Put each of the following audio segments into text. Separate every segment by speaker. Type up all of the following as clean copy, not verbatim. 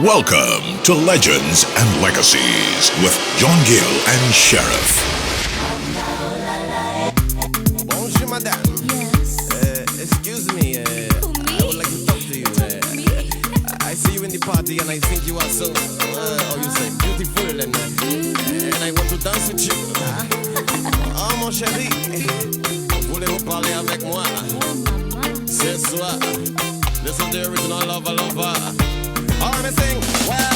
Speaker 1: Welcome to Legends and Legacies with John Gill and Sheriff.
Speaker 2: Bonjour, madame.
Speaker 3: Yes.
Speaker 2: Excuse me. I would like to talk to you. I see you in the party and I think you are so, you say, beautiful and I want to dance with you. Oh, mon chéri, voulez-vous parler avec moi? Ce soir, listen to the original lover. All me sing, well.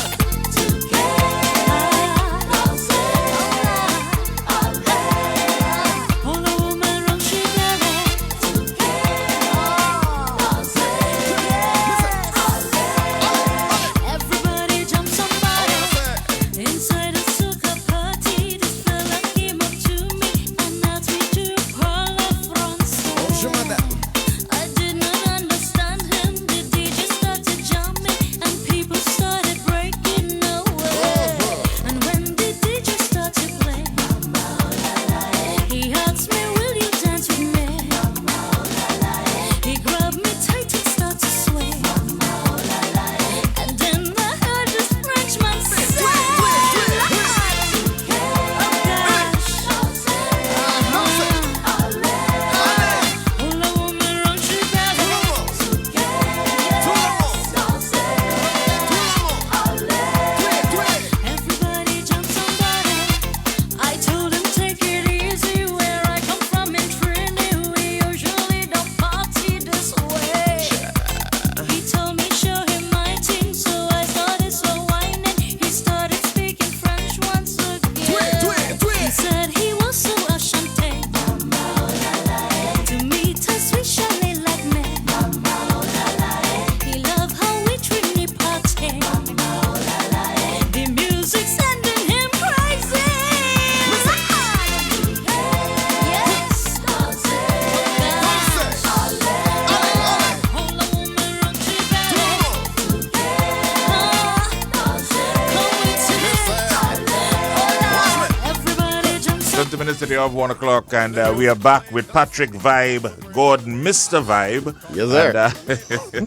Speaker 4: Of 1 o'clock, and we are back with Patrick Vybe, Gordon, Mr. Vybe.
Speaker 5: Yes, sir.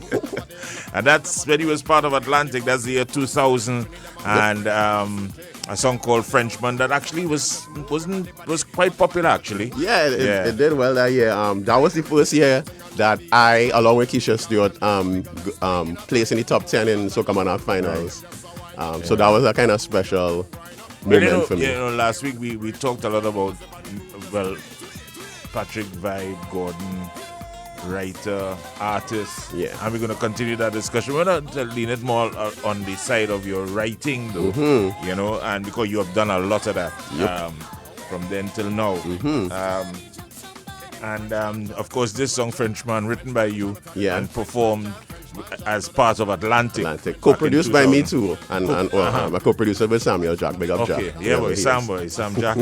Speaker 4: And that's when he was part of Atlantic. That's the year 2000, and a song called Frenchman that actually was quite popular. Actually,
Speaker 5: it did well that year. That was the first year that I, along with Keisha Stewart, placed in the top 10 in Soca Monarch finals. So that was a kind of special moment for me.
Speaker 4: Last week we talked a lot about, Patrick Vybe, Gordon, writer, artist.
Speaker 5: Yeah.
Speaker 4: And we're going to continue that discussion. We're going to lean it more on the side of your writing, though, and because you have done a lot of that from then till now. Of course, this song, Frenchman, written by you and performed as part of Atlantic.
Speaker 5: Co-produced by me too, and a co-producer with Samuel Jack. Big up Jack.
Speaker 4: Sam Jack.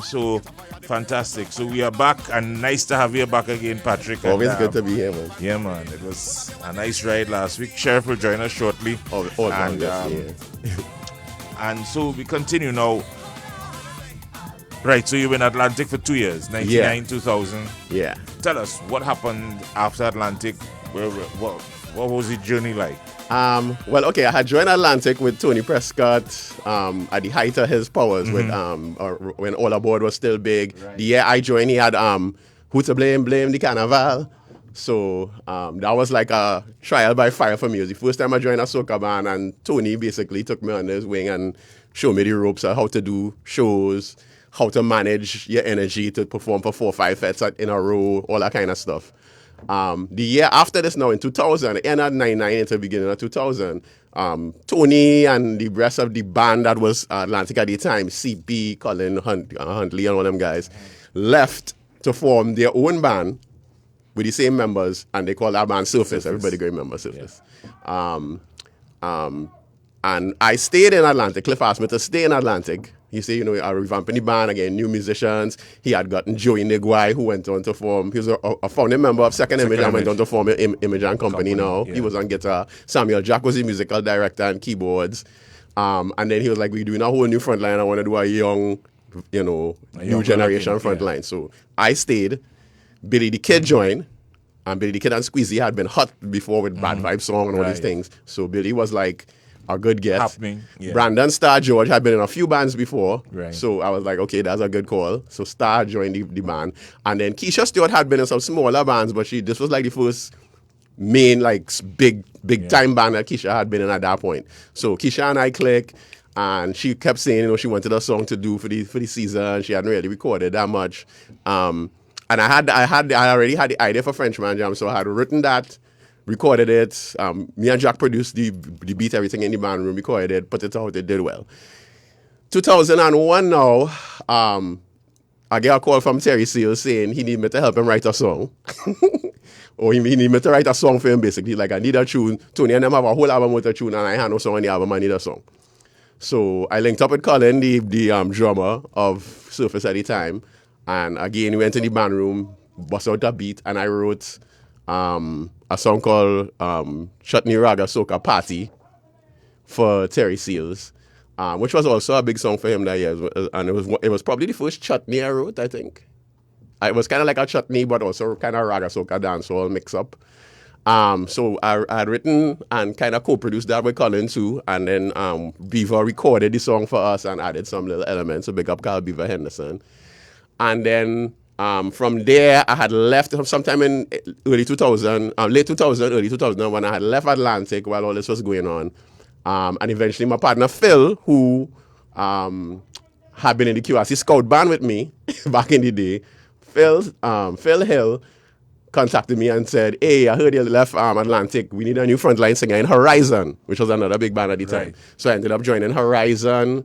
Speaker 4: So fantastic. So we are back, and nice to have you back again, Patrick.
Speaker 5: Always good to be here, man.
Speaker 4: Yeah, man. It was a nice ride last week. Sheriff will join us shortly. And so we continue now. Right, so you were in Atlantic for 2 years, 99, 2000.
Speaker 5: Yeah.
Speaker 4: Tell us, what happened after Atlantic? What was the journey like?
Speaker 5: I had joined Atlantic with Tony Prescott at the height of his powers, with when All Aboard was still big. Right. The year I joined, he had Who to Blame the Carnival. So that was like a trial by fire for me. It was the first time I joined a soca band, and Tony basically took me under his wing and showed me the ropes of how to do shows, how to manage your energy to perform for 4 or 5 fets in a row, all that kind of stuff. The year after this now, in 2000, end of 99 into the beginning of 2000, Tony and the rest of the band that was Atlantic at the time, CP, Colin Huntley and all them guys, left to form their own band with the same members, and they called that band Surface. Everybody can remember Surface. And I stayed in Atlantic. Cliff asked me to stay in Atlantic. He said, I revamping the band again, new musicians. He had gotten Joey Niguai, who went on to form. He was a founding member of Second Image and went on to form Image and Company now. Yeah. He was on guitar. Samuel Jack was the musical director and keyboards. And then he was like, we're doing a whole new front line. I want to do a young, new generation front line. So I stayed. Billy the Kid joined. And Billy the Kid and Squeezy had been hot before with Bad Vibe song and all these things. So Billy was like a good get.
Speaker 4: Happening. Yeah.
Speaker 5: Brandon Star George had been in a few bands before.
Speaker 4: Right.
Speaker 5: So I was like, okay, that's a good call. So Star joined the band. And then Keisha Stewart had been in some smaller bands, but this was like the first main, like, big time band that Keisha had been in at that point. So Keisha and I clicked, and she kept saying, she wanted a song to do for the season. She hadn't really recorded that much. And I already had the idea for Frenchman Jam, so I had written that, recorded it. Me and Jack produced the beat, everything in the band room, recorded it, put it out, it did well. 2001 now, I get a call from Terry Seals saying he need me to help him write a song. Or he need me to write a song for him, basically. Like, I need a tune. Tony and them have a whole album with a tune, and I had no song on the album, I need a song. So I linked up with Colin, the drummer of Surface at the time. And again, we went in the band room, bust out a beat, and I wrote a song called Chutney Raga Soca Party for Terry Seals, which was also a big song for him that year. And it was probably the first chutney I wrote, I think. It was kind of like a chutney, but also kind of Raga Soca dancehall mix up. So I had written and kind of co-produced that with Colin too. And then Beaver recorded the song for us and added some little elements. So big up Carl Beaver Henderson. And then from there, I had left sometime in early 2000, late 2000, early 2001. I had left Atlantic while all this was going on. And eventually my partner Phil, who had been in the QRC Scout band with me back in the day, Phil Hill contacted me and said, hey, I heard you left Atlantic. We need a new frontline singer in Horizon, which was another big band at the time. So I ended up joining Horizon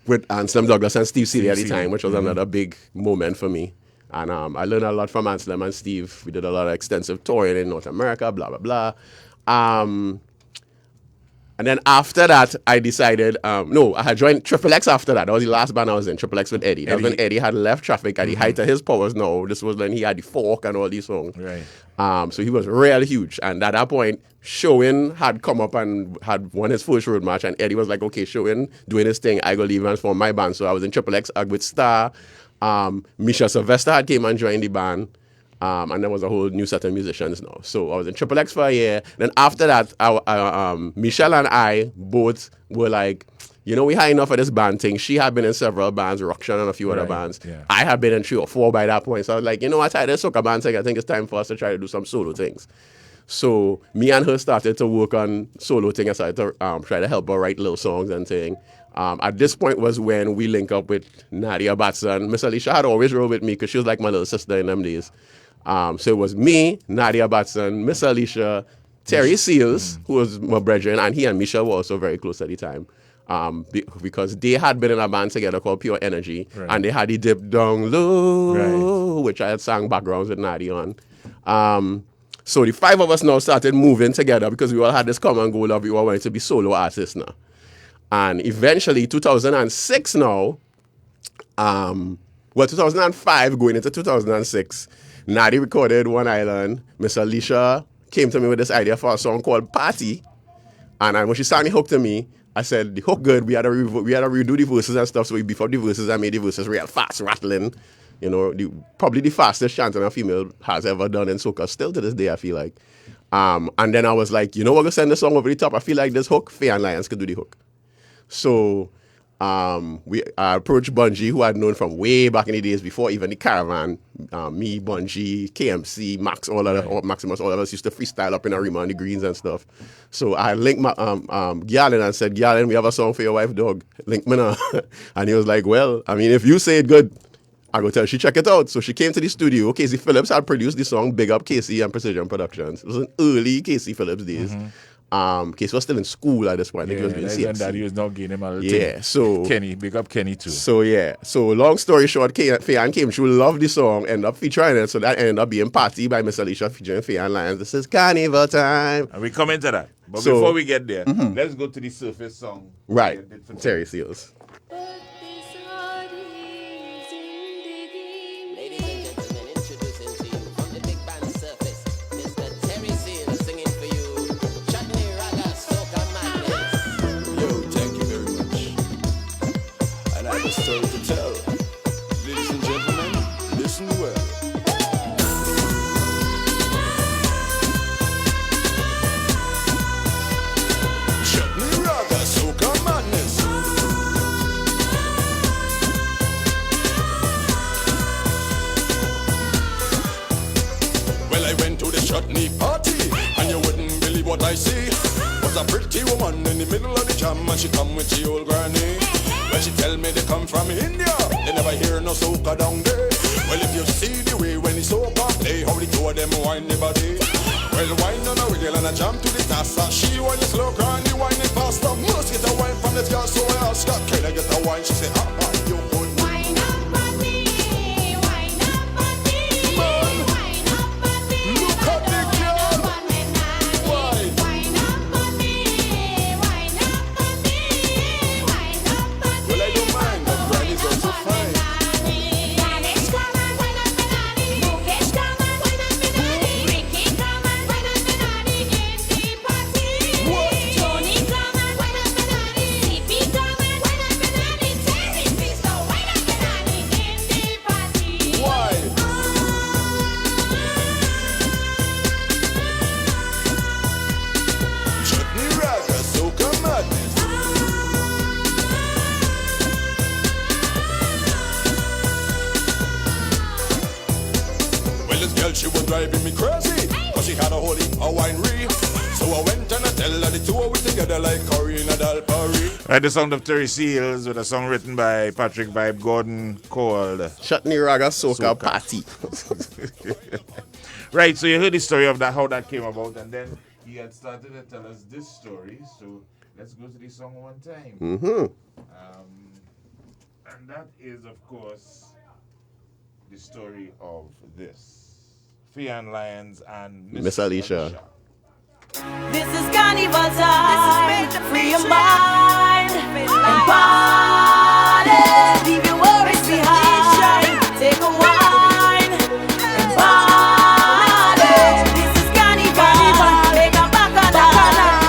Speaker 5: with Anselm Douglas and Steve Seeley at the time, which was another big moment for me. And I learned a lot from Anselm and Steve. We did a lot of extensive touring in North America, blah, blah, blah. And then after that, I decided, I had joined Triple X after that. That was the last band I was in, Triple X with Eddie. That was when Eddie had left Traffic at the height of his powers now. This was when he had the Fork and all these songs.
Speaker 4: Right.
Speaker 5: So he was really huge. And at that point, Showin had come up and had won his first road match. And Eddie was like, okay, Showin doing his thing. I go leave and form my band. So I was in Triple X with Star. Misha Sylvester had came and joined the band. And there was a whole new set of musicians now. So I was in Triple X for a year. Then after that, Michelle and I both were like, we had enough of this band thing. She had been in several bands, Ruction and a few other bands.
Speaker 4: Yeah.
Speaker 5: I had been in 3 or 4 by that point. So I was like, I tried this soca band thing. I think it's time for us to try to do some solo things. So me and her started to work on solo thing. I started to try to help her write little songs and thing. At this point was when we link up with Nadia Batson. Miss Alicia had always rolled with me because she was like my little sister in them days. So it was me, Nadia Batson, Miss Alicia, Terry Seals, who was my brethren, and he and Misha were also very close at the time. Because they had been in a band together called Pure Energy, and they had the Dip Down Low, which I had sang backgrounds with Nadia on. So the 5 of us now started moving together because we all had this common goal of we all wanted to be solo artists now. And eventually, 2006 now, 2005 going into 2006, Nadi recorded One Island. Miss Alicia came to me with this idea for a song called Party. And when she sang the hook to me, I said, the hook good, we had to redo the verses and stuff, so we beefed up the verses and made the verses real fast, rattling. Probably the fastest chanting a female has ever done in soca, still to this day, I feel like. And then I was like, we're going to send the song over the top. I feel like this hook, Faye and Lyons could do the hook. So I approached Bungie, who I'd known from way back in the days before even the Caravan. Me, Bungie, KMC, Max, Maximus, all of us used to freestyle up in Arima on the greens and stuff. So I linked my Galen and said, Galen, we have a song for your wife, dog. Link me now. And he was like, well, if you say it good, I go tell her she check it out. So she came to the studio. Casey Phillips had produced the song Big Up Casey and Precision Productions. It was in early Casey Phillips days. Casey was still in school at this point.
Speaker 4: Yeah,
Speaker 5: he was doing CMC.
Speaker 4: Daddy was now getting him a little
Speaker 5: Yeah,
Speaker 4: thing.
Speaker 5: so
Speaker 4: Kenny, big up Kenny too.
Speaker 5: So long story short, Faye came. She loved the song, ended up featuring it. So that ended up being Party by Miss Alicia featuring Faye and Lyons. This is Carnival time.
Speaker 4: And we come into that. But before we get there, let's go to the Surface song.
Speaker 5: Right, Terry Seals.
Speaker 3: Story to tell. Ladies and gentlemen, listen well. believe what I see. Was a pretty woman in the middle of the jam, and she come with she old granny. When she tell me they come from India, they never hear no soca down there. Well, if you see the way when the soca play, how the two of them wine the body. Well, wine on a wiggle and a jam to the tassa. She wine the slow granny, wine it faster. Must get a wine from this girl, so I ask her, can I get a wine? She say, you good.
Speaker 6: Wine up on me, wine up on me, wine up on me.
Speaker 3: Look at the girl. Wine.
Speaker 6: Wine up on me, wine up on me, wine up on me.
Speaker 3: Well, I don't mind, but granny's also fine.
Speaker 6: Danish come and wine up and daddy, Mukesh come and wine up and daddy, Ricky come and wine up and daddy in the party. Tony come and wine up and daddy, CP come and wine up and daddy, Terry please go wine up and daddy in the party.
Speaker 3: Why? Chutney raga, soca madness. Well, this girl, she was driving me crazy, cause she had a whole heap of winery. So I went and I tell her the two of we together like Curry and Adal Parry.
Speaker 4: Right, the sound of Terry Seals with a song written by Patrick Vybe Gordon called
Speaker 5: Chutney Raga Soca
Speaker 4: Soca.
Speaker 5: Party.
Speaker 4: Right, so you heard the story of that, how that came about, and then he had started to tell us this story. So let's go to the song one time. And that is, of course, the story of this. Fian Lyons and
Speaker 5: Miss Alicia.
Speaker 7: This is carnival time. Free your mind and party. Leave your worries behind. Take a wine and party. This is carnival. Make a bacana.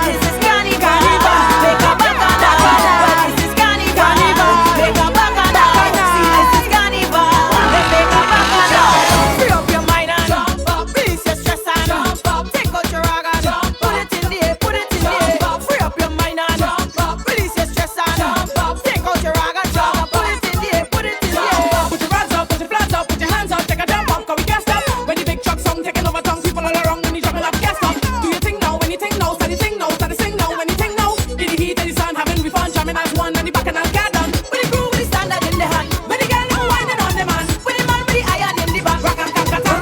Speaker 7: This is carnival. Make a bacana. This is carnival. Make a bacana. See, this is carnival. Make a bacana. Free up your mind and release your stress and take out your rag and put it in there. Free up your mind and release your stress and take out your rag and put it in there. Put your hands up, put your flags up, put your hands up, take a jump up, 'cause we can't stop. When the big truck song taking over town, people all around when you jumping up, can't stop. Do you think now? When you think now, study sing now, study sing now. When you think now, in the heat and the sun, having we fun, jamming as one, and the back and I'll get done. With the groove, with the standard in the hand, when the girl now whining on the man, with the man with the iron in the back, rock and kankata,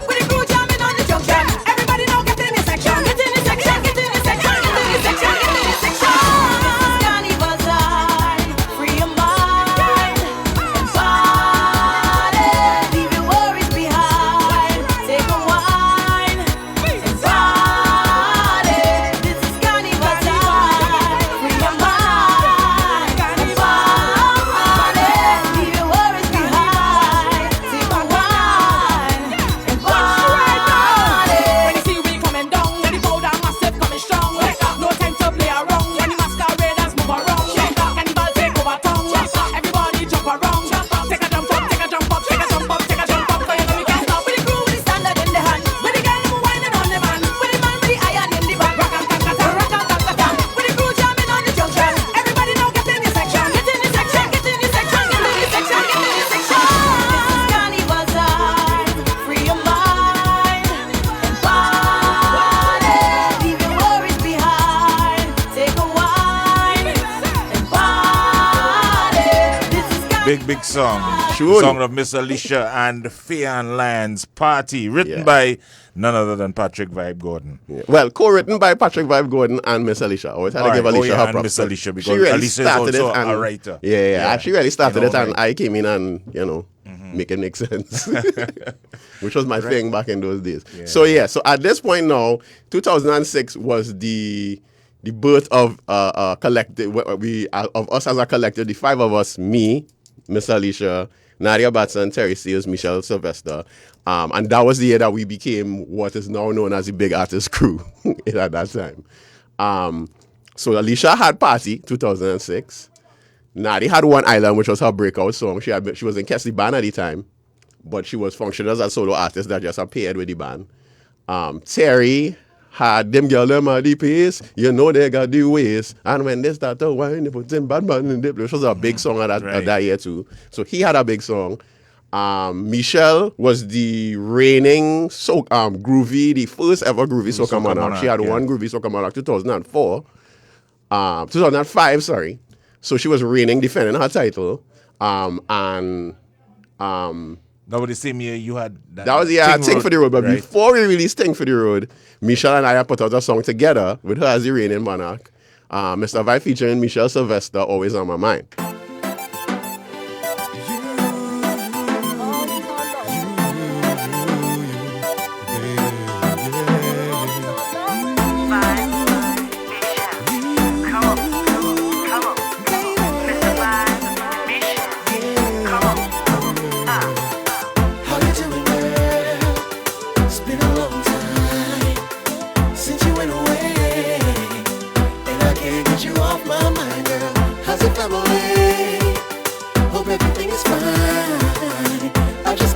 Speaker 7: with the groove jamming on the junction. Everybody now get in the section, get in the section, get in the section, get in the section, get in the section. This is carnival time, free your mind and party. Leave your worries behind, take a wine and party. This is carnival time, free your mind and party. Leave your worries behind, take a wine and party. When you see we coming down, when the powder massive coming strong, no time to play around. When the masqueraders move around, cannibal take over town. Everybody jump around, take a jump up, take a jump up, take a jump up, take a jump up. 'Cause you know we can't stop. With the groove, with the standard in the hand, with the girl who whining on the man, with the man with the iron in the back, rock and kankata, with the groove jamming on the junction. Everybody now get in the section, get in the section, get in the section, get in the section, get in the section. This is carnival time, free your mind and party. Leave your worries behind, take a wine and party. This is
Speaker 4: Big song.
Speaker 5: Sure.
Speaker 4: Song of Miss Alicia and Fian Lyons, Party, written
Speaker 5: Yeah.
Speaker 4: by none other than Patrick Vybe Gordon.
Speaker 5: Well, co-written by Patrick Vybe Gordon and Miss Alicia. Always had to give
Speaker 4: Alright,
Speaker 5: Alicia her
Speaker 4: and
Speaker 5: props.
Speaker 4: Miss Alicia, because
Speaker 5: She really
Speaker 4: Alicia is
Speaker 5: started
Speaker 4: also
Speaker 5: it and-
Speaker 4: a writer.
Speaker 5: Yeah. She really started
Speaker 4: You
Speaker 5: it,
Speaker 4: know,
Speaker 5: and
Speaker 4: like-
Speaker 5: I came in and, make it make sense. Which was my thing back in those days. So at this point now, 2006 was the birth of a collective, of us as a collective, the five of us, me, Miss Alicia, Nadia Batson, Terry Seals, Michelle Sylvester. And that was the year that we became what is now known as the Big Artist Crew at that time. So Alicia had Party, 2006. Nadia had One Island, which was her breakout song. She was in Kessie band at the time, but she was functioning as a solo artist that just appeared with the band. Terry had Them Girl Them At The Pace, You Know They Got The Ways, and when they start to whine, they put in bad man in the place. Which was a big song of that year too. So he had a big song. Michelle was the reigning groovy, the first ever groovy soca monarch. She had one groovy soca monarch 2004. 2005, sorry. So she was reigning, defending her title.
Speaker 4: Now, with the same year, you had
Speaker 5: that was Ting for the Road. But
Speaker 4: right?
Speaker 5: before we released Ting for the Road, Michelle and I put out a song together with her as the reigning monarch. Mr. Vybe featuring Michelle Sylvester, Always on My Mind.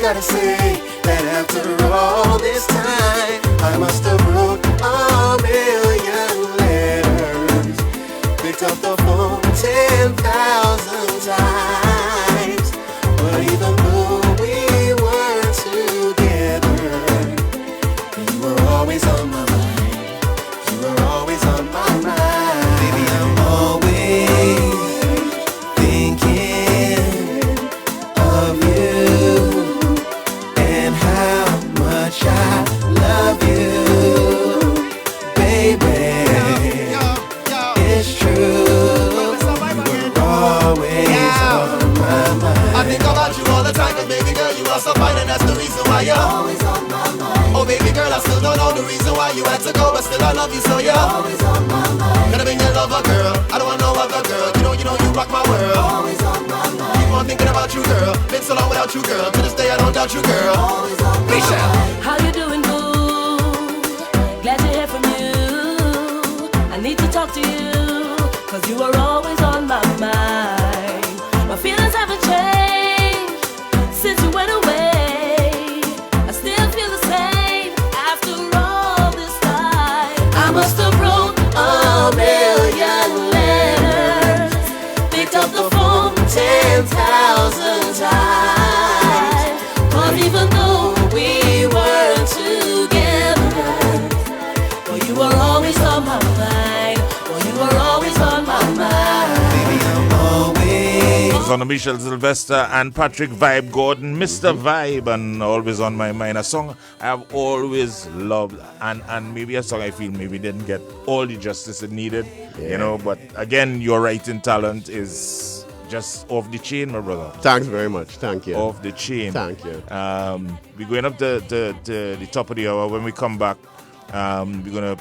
Speaker 8: Gotta say that after all this time, I must have wrote a million letters, picked up the phone 10,000 times. But even though we weren't together, you were always on my mind. You were always on my mind. Baby, I'm always thinking of you. I love you, baby. It's true. You were always on my mind. I think about you all the time, 'cause baby girl, you are so fine, and that's the reason why you're always on my mind. Oh, baby girl, I still don't know the reason why you had to go, but still I love you, so you're always on my mind. Gonna be your lover, girl. I don't want no other girl. You know, you rock my world. Always on my mind. Keep on thinking about you, girl. Been so long without you, girl. To this day, I don't doubt you, girl. Always on my mind.
Speaker 7: How you doing, boo? Glad to hear from you. I need to talk to you, 'cause you are always on my mind. My feelings haven't changed since you went away. I still feel the same after all this time. I must have wrote a million letters, picked up the phone 10,000 times. But even though we weren't together, well, you were always on my mind. Well, you were always on my mind. Baby, I'm always.
Speaker 4: It's on Michelle Sylvester and Patrick Vybe Gordon, Mr. Vybe, and Always on My Mind. A song I have always loved, and maybe a song I feel maybe didn't get all the justice it needed, you know. But again, your writing talent is just off the chain, my brother.
Speaker 5: Thanks very much. Thank you.
Speaker 4: Off the chain.
Speaker 5: Thank you.
Speaker 4: We're going up to the top of the hour. When we come back, we're going to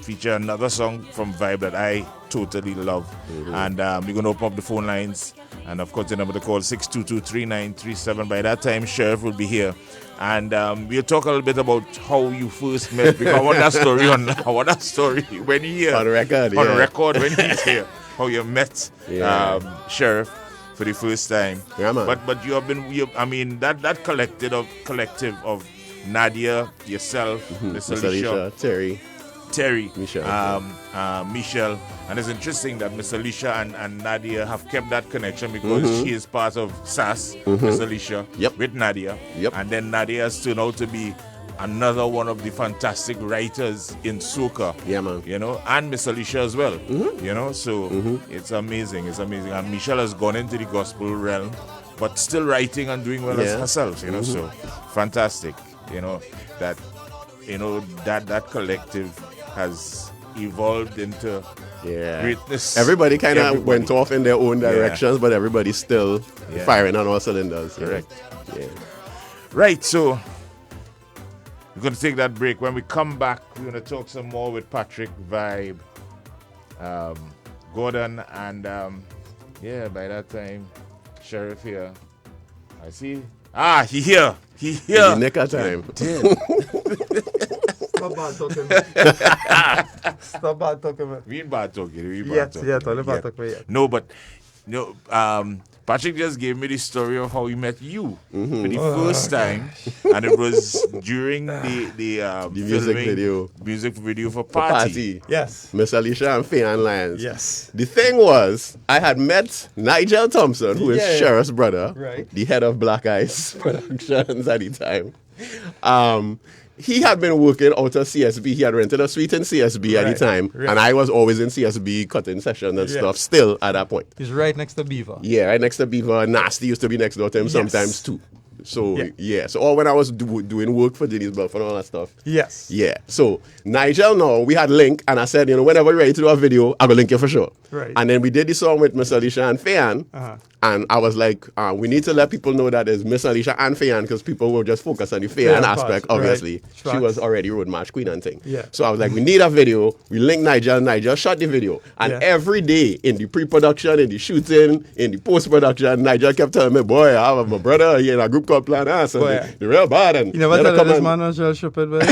Speaker 4: feature another song from Vybe that I totally love. And we're going to open up the phone lines. And of course, the number to call 622-3937. By that time, Sheriff will be here. And we'll talk a little bit about how you first met. Because I want that story when he's here.
Speaker 5: On record,
Speaker 4: On record when he's here. How you met Sheriff for the first time.
Speaker 5: Yeah, man.
Speaker 4: But you have been, I mean, that collective of Nadia, yourself, Miss Alicia, Terry,
Speaker 5: Michelle.
Speaker 4: Michelle. And it's interesting that Miss Alicia and Nadia have kept that connection because she is part of SAS, Miss Alicia, with Nadia. And then Nadia has turned out to be another one of the fantastic writers in soca.
Speaker 5: Yeah, man.
Speaker 4: You know, and Miss Alicia as well. You know, so it's amazing. It's amazing. And Michelle has gone into the gospel realm, but still writing and doing well as herself. You know, so fantastic. You know that collective has evolved into greatness.
Speaker 5: Everybody kind of went off in their own directions, but everybody's still firing on all cylinders.
Speaker 4: Correct.
Speaker 5: Yeah.
Speaker 4: Right, so we're going to take that break. When we come back, we're going to talk some more with Patrick Vybe, Gordon, and by that time, Sheriff here. I see. He here. He here.
Speaker 5: In the nick of time.
Speaker 9: Stop bad talking. Stop bad talking, man.
Speaker 4: We ain't bad talking.
Speaker 9: Yet, only bad talking.
Speaker 4: No, but Patrick just gave me the story of how he met you for the first time, and it was during the music video for Party.
Speaker 5: Yes. Miss Alicia and Fayan Lyons.
Speaker 9: Yes.
Speaker 5: The thing was, I had met Nigel Thompson, who is Sheriff's brother, the head of Black Ice Productions at the time. He had been working out of CSB. He had rented a suite in CSB at the time. And I was always in CSB cutting sessions and stuff still at that point.
Speaker 9: He's right next to Beaver.
Speaker 5: Yeah, right next to Beaver. Nasty used to be next door to him sometimes too. So, So all when I was doing work for Dennis Bluff and all that stuff.
Speaker 9: Yes.
Speaker 5: Yeah. So, Nigel, we had link, and I said, whenever you're ready to do a video, I will link you for sure.
Speaker 9: Right.
Speaker 5: And then we did the song with Miss Alicia and Fayan. And I was like, we need to let people know that it's Miss Alicia and Fayan because people will just focus on the Fayan aspect, obviously. She was already road march queen and thing.
Speaker 9: Yeah.
Speaker 5: So I was like, we need a video. We linked Nigel. Nigel shot the video. And every day in the pre-production, in the shooting, in the post-production, Nigel kept telling me, boy, I have my brother here in a group called Plan A. So the real bad. And
Speaker 9: you never tell this man was real stupid, but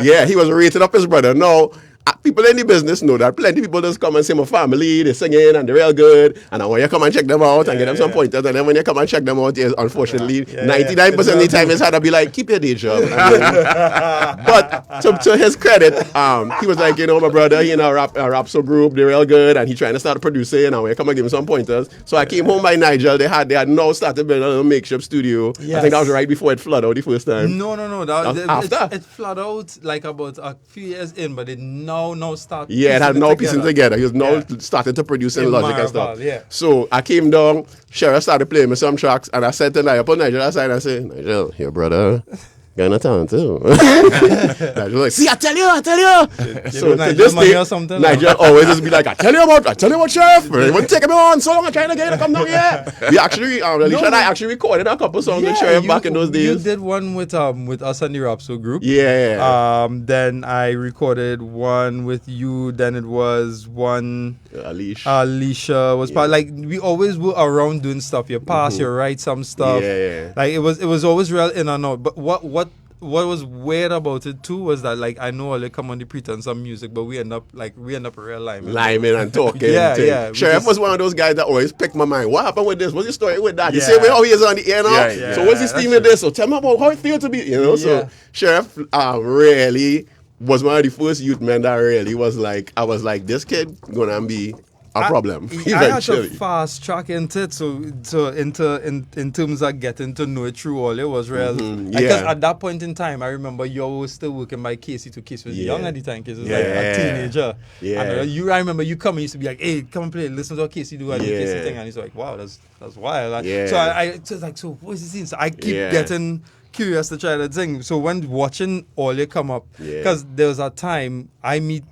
Speaker 5: yeah, he was rating up his brother. Now, people in the business know that plenty of people just come and see my family, they're singing and they're real good. And I want you to come and check them out and get them some pointers. And then when you come and check them out, unfortunately, 99% of the time it's had to be like, keep your day job. But to his credit, he was like, my brother, he in a rap so group, they're real good. And he trying to start producing. And I want you to come and give him some pointers. So I came home by Nigel. They had now started building a little makeshift studio. I think that was right before it flooded out the first time.
Speaker 9: No.
Speaker 5: After?
Speaker 9: It flooded out like about a few years in, but it now start.
Speaker 5: Yeah, it had now piecing together. He was now starting to produce in Logic and stuff.
Speaker 9: Yeah.
Speaker 5: So I came down, Sheriff started playing me some tracks, and I said to Nigel, put Nigel aside and say, Nigel, your brother got a talent too. Nigel like, see, I tell you. So to this day, Nigel always just be like, I tell you about Sheriff. It wouldn't take him on so long. I'm trying to get him to come down here. We actually, Alicia and I actually recorded a couple songs with Sheriff back in those days.
Speaker 9: You did one with us and the Rapso group.
Speaker 5: Yeah.
Speaker 9: Then I recorded one with you. Then it was one. Alicia was part. Like we always were around doing stuff. You pass, you write some stuff.
Speaker 5: Yeah.
Speaker 9: Like it was always real in and out. But what was weird about it too was that like I know all they come on the pretense of music, but we end up real liming
Speaker 5: and talking.
Speaker 9: Yeah.
Speaker 5: Sheriff was one of those guys that always pick my mind. What happened with this? What's the story with that? You say how he is on the air now. So what's his theme with this? So tell me about how it feels to be. So Sheriff really was one of the first youth men that really was like, I was like, this kid gonna be a problem eventually.
Speaker 9: I had to fast track into it, so in terms of getting to know it through all, it was real. Because at that point in time, I remember you was still working by Casey to Casey was young at the time. Casey was like a teenager. And I remember you coming, used to be like, hey, come and play, listen to what Casey do and the Casey thing, and he's like, wow, that's wild. So I was like, so what's the scene? So I keep getting curious to try that thing. So when watching all it come up, because there was a time I meet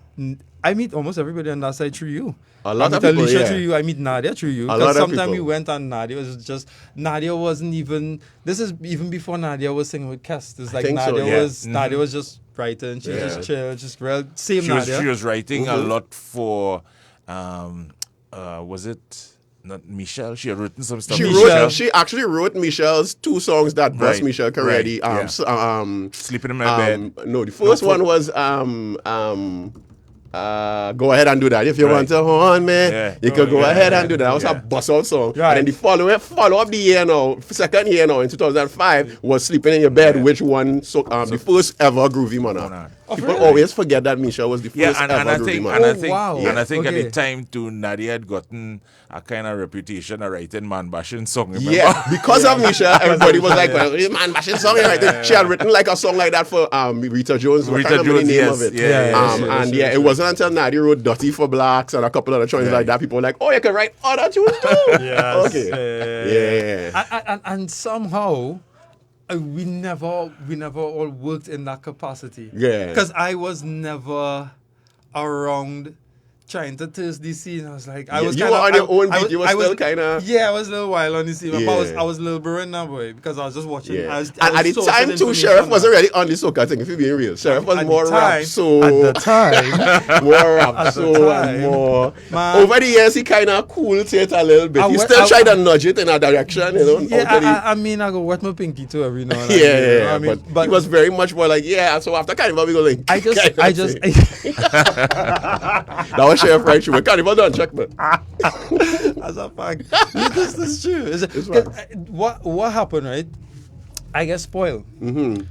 Speaker 9: almost everybody on that side through you.
Speaker 5: A lot of people,
Speaker 9: Alicia through you. I meet Nadia through you. Because sometimes we went and Nadia was just... Nadia wasn't even... This is even before Nadia was singing with Cass. It's like Nadia was just writing. She just chill. Just real... Same Nadia.
Speaker 4: She was writing a lot for... was it... Not Michelle. She had written some stuff.
Speaker 5: She actually wrote Michelle's 2 songs that blessed Michelle Carretti.
Speaker 4: Sleeping in My Bed.
Speaker 5: No, the first one was Go Ahead and Do That. If you want to haunt me, you can go ahead and do that. That was a bust-out song. And then the follow-up the year now, second year now, in 2005, was Sleeping in Your Bed, which won the first ever Groovy Monarch. People always forget that Michelle was the first ever Groovy Monarch.
Speaker 4: And I think at the time too, Nadia had gotten a kind of reputation of writing man-bashing song. Remember?
Speaker 5: Yeah, because of Michelle, everybody was like, well, man-bashing song. She had written like a song like that for Rita Jones. I can't remember the name of it. It wasn't until Nadia wrote Dirty for Blacks and a couple other tunes like that. People were like, oh, you can write other tunes too.
Speaker 9: And somehow... we never all worked in that capacity.
Speaker 5: Yeah.
Speaker 9: Because I was never around trying to test the scene. I was like, I was
Speaker 5: you were on your own beat. You were still kind of...
Speaker 9: Yeah, I was a little while on the scene. But I was a little boring now, boy, because I was just watching.
Speaker 5: Yeah. And at the time, too, Sheriff wasn't really on the soca thing, if you're being real. Sheriff was more rap, so...
Speaker 9: At the time.
Speaker 5: More rap, so and more... Man. Over the years, he kind of cooled it a little bit. He still tried to nudge it in a direction, you know?
Speaker 9: Yeah, I mean, I go wet my pinky too every now and
Speaker 5: then. Yeah, but he was very much more like, so after Carnival, we go like...
Speaker 9: I just...
Speaker 5: That was Sheriff right through. Carnival don't check me.
Speaker 9: As a fact, this is true. What happened, right? I get spoiled.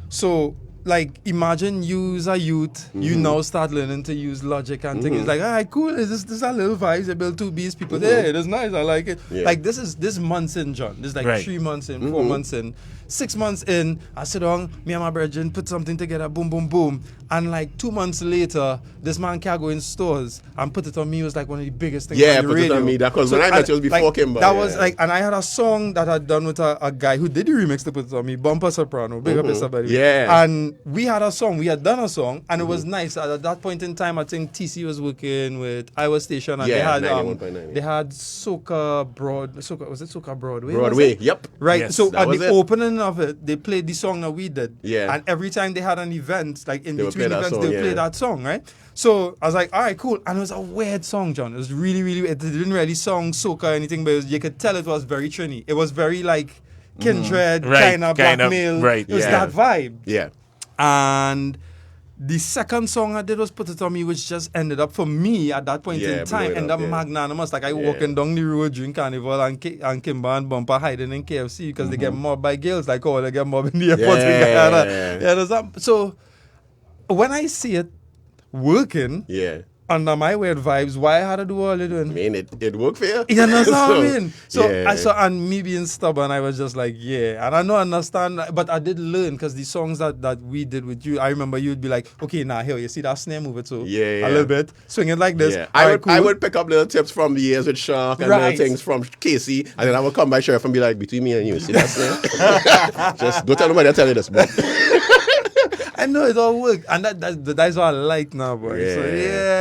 Speaker 9: So, like, imagine you as a youth, you now start learning to use logic and things. It's like, all right, cool. This is a little vibes. They build 2 Bs. People, yeah, it is nice. I like it.
Speaker 5: Yeah.
Speaker 9: Like, this months in, John. This is like 3 months in, 4 months in. 6 months in, I sit down, me and my brethren put something together, boom, boom, boom. And like 2 months later, this man can go in stores and put it on me. It was like one of the biggest things on the
Speaker 5: put
Speaker 9: radio.
Speaker 5: it on me. Because when I met you, it was before Kimber.
Speaker 9: That was like, and I had a song that I'd done with a guy who did the remix to put it on me, Bumper Soprano, big up Mr. Vybe.
Speaker 5: Yeah.
Speaker 9: And we had a song, we had done a song, and it was nice. At that point in time, I think TC was working with Iowa Station, and they had
Speaker 5: 91.9.
Speaker 9: they had Soca Broadway?
Speaker 5: Broadway,
Speaker 9: was it?
Speaker 5: yep.
Speaker 9: Right.
Speaker 4: Yes,
Speaker 9: So
Speaker 5: that
Speaker 9: at
Speaker 5: was
Speaker 9: the
Speaker 5: it.
Speaker 9: opening of it, they played the song that we did.
Speaker 5: Yeah.
Speaker 9: And every time they had an event, like in
Speaker 5: They would
Speaker 9: between
Speaker 5: play that
Speaker 9: events,
Speaker 5: song,
Speaker 9: they would play
Speaker 5: yeah.
Speaker 9: that song, right? So I was like, all right, cool. And it was a weird song, John. It was really, really weird. It didn't really sound soca or anything, but you could tell it was very Trini. It was very like Kindred, kind of blackmail.
Speaker 4: right,
Speaker 9: It was
Speaker 5: yeah.
Speaker 9: that vibe.
Speaker 5: Yeah.
Speaker 9: And the second song I did was Put It On Me, which just ended up for me at that point in time,
Speaker 5: blowing
Speaker 9: ended
Speaker 5: up,
Speaker 9: up
Speaker 5: yeah.
Speaker 9: magnanimous. Like I walking down the road during Carnival and Kimber and Bumper hiding in KFC because they get mobbed by girls. Like, oh, they get mobbed in the airport.
Speaker 5: Yeah.
Speaker 9: So when I see it working
Speaker 5: Yeah.
Speaker 9: under my weird vibes, why I had to do all they doing?
Speaker 5: I mean, it worked for you.
Speaker 9: You understand what I mean? So
Speaker 5: yeah.
Speaker 9: I saw, and me being stubborn, I was just like, yeah. And I don't understand, but I did learn because the songs that we did with you, I remember you'd be like, okay, now here, you see that snare move it so
Speaker 5: Yeah.
Speaker 9: a little bit, swing it like this.
Speaker 5: Yeah.
Speaker 9: All right,
Speaker 5: I would pick up little tips from the years with Shark and
Speaker 9: Right.
Speaker 5: little things from Casey, and then I would come by Sheriff and be like, between me and you, see that snare? Just don't tell nobody I tell you this, but
Speaker 9: I know it all worked, and that's what I like now, boy.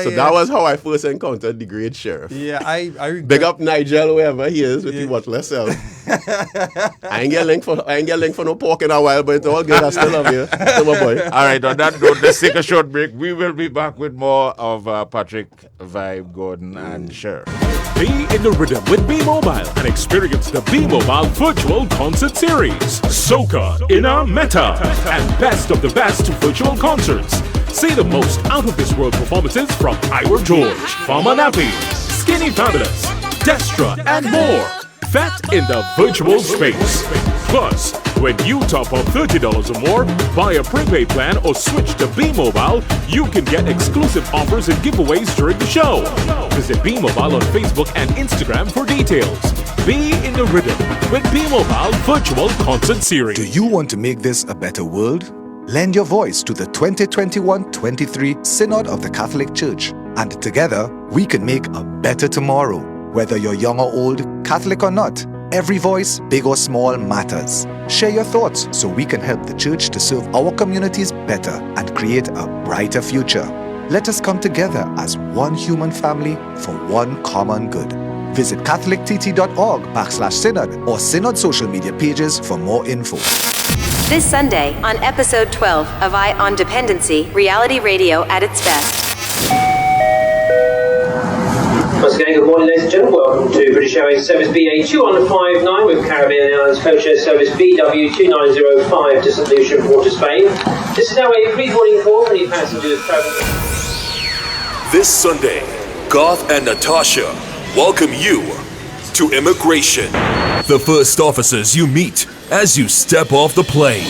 Speaker 9: So
Speaker 5: that was how I first encountered the great Sheriff.
Speaker 9: Yeah, I
Speaker 5: Big up Nigel, wherever he is, with the Wattless self. I ain't get link for no pork in a while, but it's all good. I still love you. Still my boy.
Speaker 4: All right, on that note, let's take a short break. We will be back with more of Patrick, Vybe, Gordon, and Sheriff.
Speaker 10: Be in the rhythm with Be Mobile and experience the Be Mobile virtual concert series. Soca in our meta and best of the best virtual concerts. See the most out of this world performances from Ira George, Farmer Nappy, Skinny Fabulous, Destra, and more. Fat in the virtual space. Plus, when you top up $30 or more, buy a prepaid plan or switch to Be Mobile, you can get exclusive offers and giveaways during the show. Visit Be Mobile on Facebook and Instagram for details. Be in the rhythm with Be Mobile Virtual Concert Series.
Speaker 11: Do you want to make this a better world? Lend your voice to the 2021-23 Synod of the Catholic Church, and together we can make a better tomorrow. Whether you're young or old, Catholic or not, every voice, big or small, matters. Share your thoughts so we can help the church to serve our communities better and create a brighter future. Let us come together as one human family for one common good. Visit catholictt.org/synod or Synod social media pages for more info.
Speaker 12: This Sunday on episode 12 of Eye on Dependency, reality radio at its best.
Speaker 13: Once again, good morning, ladies and gentlemen. Welcome to British Airways Service BA2159 with Caribbean Airlines Codeshare Service BW2905 to St. Lucia, Port of Spain. This is now a pre-boarding call for any passengers traveling.
Speaker 14: This Sunday, Garth and Natasha welcome you to Immigration. The first officers you meet as you step off the plane.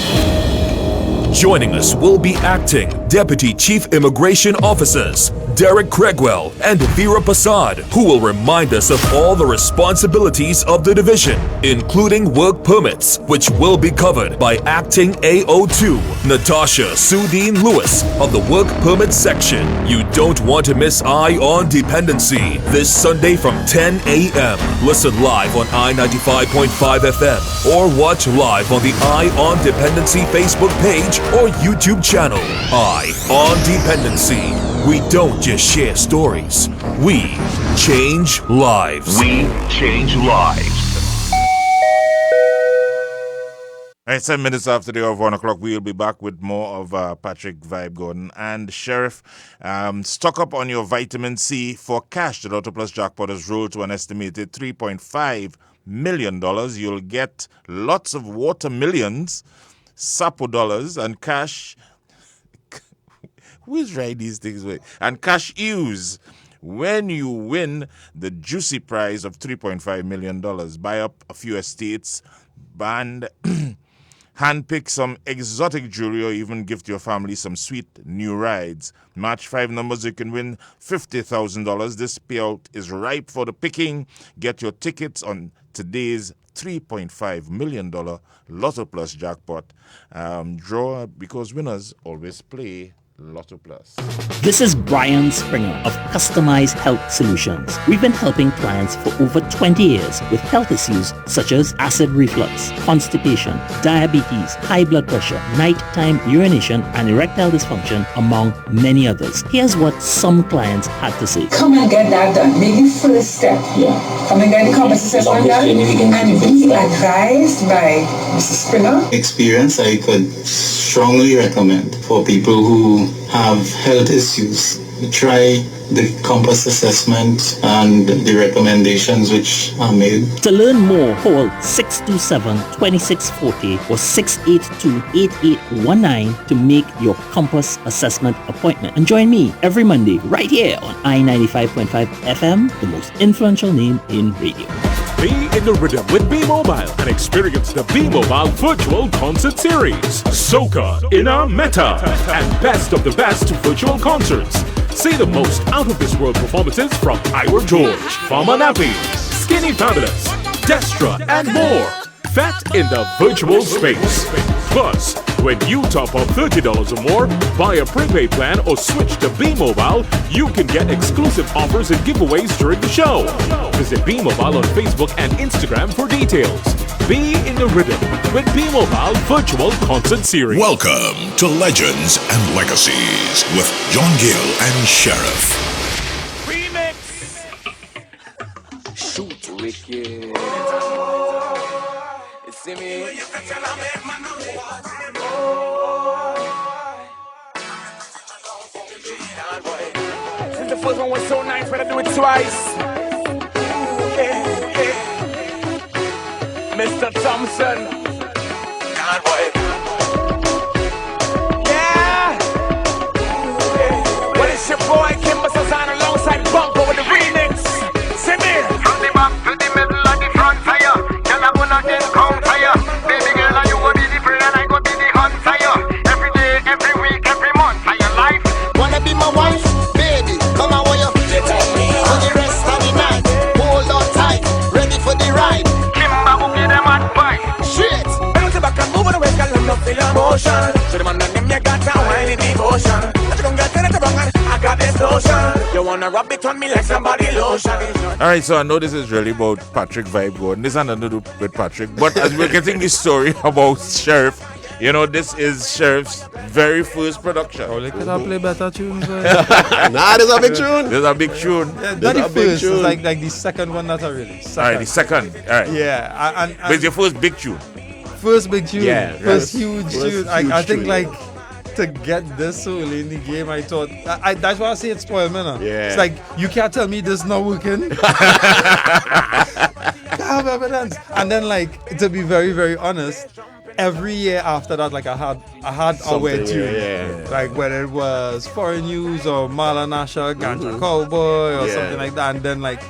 Speaker 14: Joining us will be Acting Deputy Chief Immigration Officers Derek Cregwell and Vera Prasad, who will remind us of all the responsibilities of the division, including work permits, which will be covered by Acting AO2 Natasha Sudeen Lewis of the Work Permit Section. You don't want to miss Eye on Dependency this Sunday from 10 a.m. Listen live on I-95.5FM or watch live on the Eye on Dependency Facebook page or YouTube channel. Eye on Dependency. We don't just share stories. We change lives. We change lives.
Speaker 4: All right, 7 minutes after the hour of 1 o'clock, we'll be back with more of Patrick, Vybe, Gordon, and Sheriff. Stock up on your vitamin C for cash. The Lotto Plus jackpot has rolled to an estimated $3.5 million. You'll get lots of water millions, Sapo dollars, and cash. Who's writing these things with? And cash ewes when you win the juicy prize of $3.5 million. Buy up a few estates, band, handpick some exotic jewelry, or even gift your family some sweet new rides. Match 5 numbers, you can win $50,000. This payout is ripe for the picking. Get your tickets on today's $3.5 million Lotto Plus jackpot draw, because winners always play Lotto Plus.
Speaker 15: This is Brian Springer of Customized Health Solutions. We've been helping clients for over 20 years with health issues such as acid reflux, constipation, diabetes, high blood pressure, nighttime urination, and erectile dysfunction, among many others. Here's what some clients had to say.
Speaker 16: Come and get that done. Make the first step. Yeah. Come and get the compass assessment done. And be advised by Mr. Springer.
Speaker 17: Experience I could strongly recommend for people who have health issues. Try the compass assessment and the recommendations which are made.
Speaker 15: To learn more, call 627-2640 or 682-8819 to make your compass assessment appointment. And join me every Monday right here on I-95.5 FM, the most influential name in radio.
Speaker 10: Be in the rhythm with B-Mobile and experience the B-Mobile Virtual Concert Series, Soca in our Meta, and best of the best virtual concerts. See the most out-of-this-world performances from Ira George, Farmer Nappy, Skinny Fabulous, Destra, and more. Fat in the virtual space. Plus, when you top up $30 or more, buy a prepaid plan or switch to B-Mobile, you can get exclusive offers and giveaways during the show. Visit B-Mobile on Facebook and Instagram for details. Be in the rhythm with B-Mobile Virtual Concert Series.
Speaker 1: Welcome to Legends and Legacies with John Gill and Sheriff.
Speaker 2: Shoot wicked. See me. Since the first one was so nice, better do it twice. Mr. Thompson. Yeah. Well, it's your boy Kimber Sazan alongside Bunko with the remix. See me. From the back to the middle and the front fire. Girl, I'm gonna get count fire. Baby girl, you go be the friend and I go be the hunt fire. Every day, every week, every month of your life. Wanna be my wife? Baby, come on, will you? You tell me. For the rest of the night. Hold on tight. Ready for the ride. Kimber will get them at bike. Shit. I don't back and move away, girl, I'm not feeling emotion. Show them on them, you got that wine in devotion. But you don't get it wrong, I got this lotion. You wanna rub it on me like somebody lotion.
Speaker 4: All right, so I know this is really about Patrick Vybe going. This has nothing to do with Patrick. But as we're getting this story about Sheriff, you know, this is Sheriff's very first production.
Speaker 9: Oh, could I play better tunes?
Speaker 5: Nah, this is a big tune.
Speaker 4: This is a big tune.
Speaker 9: Yeah, not the first, it's like the second one that I released.
Speaker 4: All right, the second. All right.
Speaker 9: Yeah. And
Speaker 4: but it's your first big tune.
Speaker 9: First big tune.
Speaker 5: Yeah.
Speaker 9: First huge
Speaker 5: First
Speaker 9: tune.
Speaker 5: huge
Speaker 9: I think
Speaker 5: tune,
Speaker 9: like to get this so early in the game, I thought that's why I say it's spoiled, man.
Speaker 5: Yeah.
Speaker 9: It's like you can't tell me this not working. I have evidence. And then like to be very, very honest, every year after that, like I had a weird tune.
Speaker 5: Yeah.
Speaker 9: Like whether it was Foreign News or Mala Nasha, Ganja Cowboy or something like that. And then like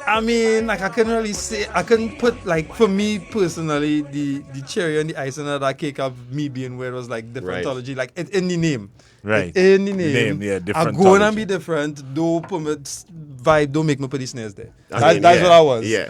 Speaker 9: I mean, like I couldn't really say, I couldn't put like, for me personally, the cherry on the icing of that cake of me being where it was like differentology, like it in the name.
Speaker 4: Right.
Speaker 9: In the name.
Speaker 4: Yeah,
Speaker 9: I'm going to be different. Don't put my vibe, don't make me put the snares there. That's what I was.
Speaker 5: Yeah.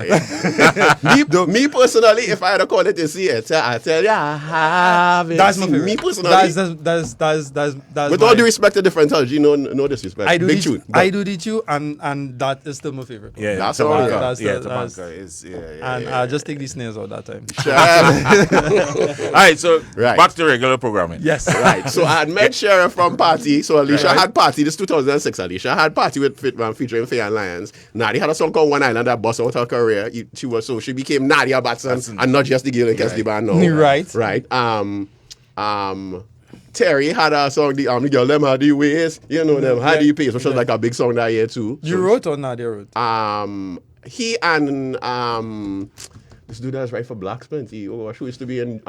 Speaker 5: me personally, if I had to call it to see it, I tell you, I have it.
Speaker 9: That's my favorite.
Speaker 5: Me personally.
Speaker 9: That's
Speaker 5: with all due respect to differentology, no disrespect.
Speaker 9: I do
Speaker 5: big
Speaker 9: the
Speaker 5: tune.
Speaker 9: I do the tune, and that is still my favorite.
Speaker 4: Yeah,
Speaker 5: that's all.
Speaker 4: Tabanka is,
Speaker 9: and I just take the snares out that time.
Speaker 4: All right, so back to regular programming.
Speaker 9: Yes.
Speaker 5: Right. So I had met Sheriff from Party. So Alicia had Party. This 2006. Alicia had Party with featuring Faye and Lions. Nadia had a song called One Island that bust out her career. She became Nadia Batson and not just the girl in Kes the band now.
Speaker 9: Right.
Speaker 5: Terry had a song, the girl them had the ways, them had the pace, which was like a big song that year too.
Speaker 9: You wrote or Nadia wrote?
Speaker 5: He and this dude that's right for Black Plenty, who used to be in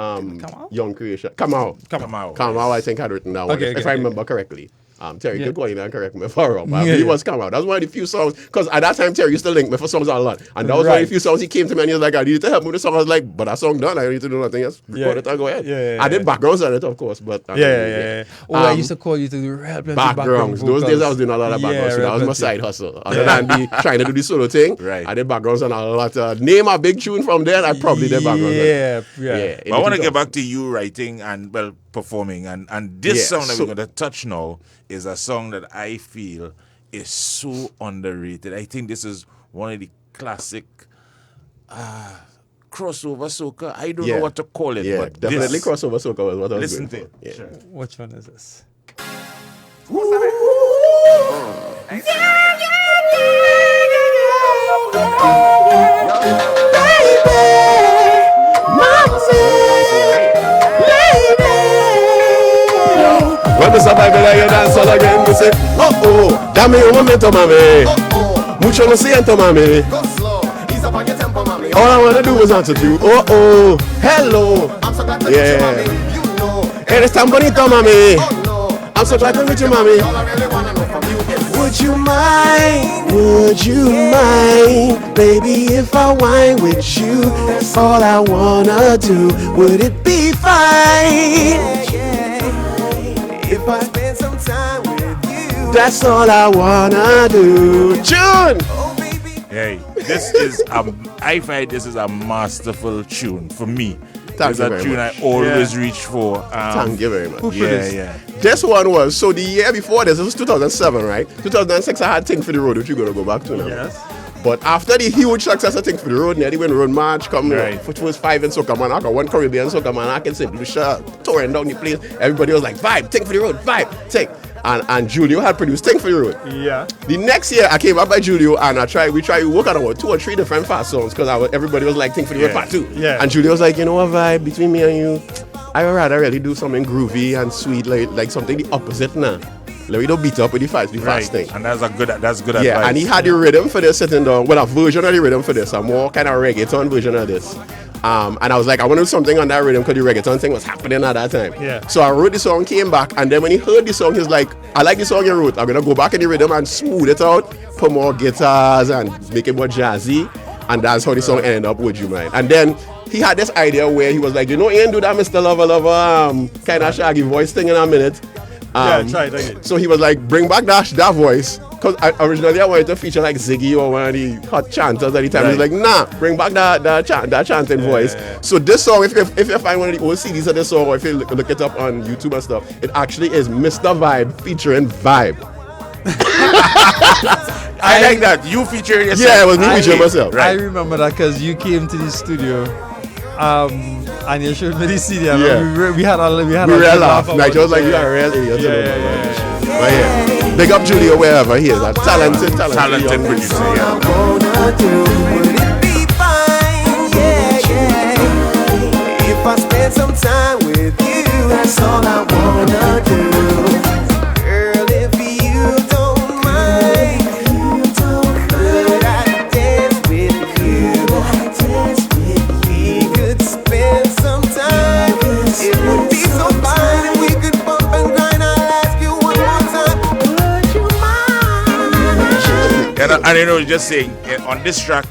Speaker 5: Young Creation. Come out, I think had written that one, if I remember correctly. Terry could go in and correct me if I'm wrong. But he was come out. That's one of the few songs, because at that time Terry used to link me for songs a lot. And that was one of the few songs he came to me and he was like, I need to help me with the song. I was like, but that song done, I don't need to do nothing else. Record it and go ahead. I did backgrounds on it, of course, but
Speaker 9: I used to call you to do
Speaker 5: backgrounds. Those days I was doing a lot of backgrounds. So that was my side hustle. Other than trying to do the solo thing, I did backgrounds on a lot. Name a big tune from there, I probably did backgrounds.
Speaker 4: But I want to get back to you writing and performing, and this song that we're going to touch now is a song that I feel is so underrated. I think this is one of the classic crossover soca. I don't know what to call it, but
Speaker 5: definitely crossover soca was what I was
Speaker 4: listen
Speaker 5: going
Speaker 4: to it.
Speaker 5: for.
Speaker 9: Which one is this?
Speaker 5: When Mr. Vybe like you dance all again, we say, dame un momento, mami. Mucho lo siento, mami. All I wanna do is answer to you. Hello. Eres tan bonito, mami. I'm so glad to meet you, mami. Would you mind, baby, if I whine with you? That's all I wanna do. Would it be fine? If I spend some time with you, that's all I wanna do. June!
Speaker 4: Hey, this is I find this is a masterful tune for me. It's a tune I always reach for.
Speaker 5: Thank you very much.
Speaker 4: Yeah.
Speaker 5: This one was, so the year before this was 2007, right? 2006 I had Think for the Road, which we're going to go back to now.
Speaker 9: Yes.
Speaker 5: But after the huge success of Think for the Road, nearly when Road March come, which was 5 in Soca Manac, one Caribbean Soca Manac, and St. Lucia, touring down the place, everybody was like, Vibe, Think for the Road, Vibe, Think. And Julio had produced Think for the Road.
Speaker 9: Yeah.
Speaker 5: The next year, I came up by Julio and we tried to work on about 2 or 3 different fast songs because everybody was like, Think for the Road Part 2.
Speaker 9: Yeah.
Speaker 5: And Julio was like, you know what, Vibe, between me and you, I would rather really do something groovy and sweet, like something the opposite now. Like we don't beat up with the fast thing.
Speaker 4: And that's good advice.
Speaker 5: And he had the rhythm for this sitting down. Well, a version of the rhythm for this, a more kind of reggaeton version of this. And I was like, I want to do something on that rhythm because the reggaeton thing was happening at that time.
Speaker 9: Yeah.
Speaker 5: So I wrote the song, came back, and then when he heard the song, he's like, I like the song you wrote. I'm going to go back in the rhythm and smooth it out, put more guitars and make it more jazzy. And that's how the song ended up, Would You Mind? And then he had this idea where he was like, you know, you ain't do that Mr. Lover, kind of shaggy voice thing in a minute.
Speaker 9: Try it again.
Speaker 5: So he was like, bring back that voice. Because originally I wanted to feature like Ziggy or one of the hot chanters at the time. He was like, nah, bring back that chanting voice. So this song, if you find one of the old CDs of this song, or if you look it up on YouTube and stuff, it actually is Mr. Vybe featuring Vibe.
Speaker 4: I like that. You featuring yourself.
Speaker 5: Yeah, it was me featuring myself.
Speaker 9: I remember that because you came to the studio. And you showed me the CD. And we had a
Speaker 5: laugh. Like, I was like, you are a real idiot. But yeah, big up Julio wherever he is. A talented producer.
Speaker 8: If I spend some time with you, that's all I wanna do. Girl, if you don't mind, could I dance with you? We could spend some time. It would be so fine if we could bump and grind. I'll ask you one more time. Would you mind?
Speaker 4: And you know, just saying, on this track,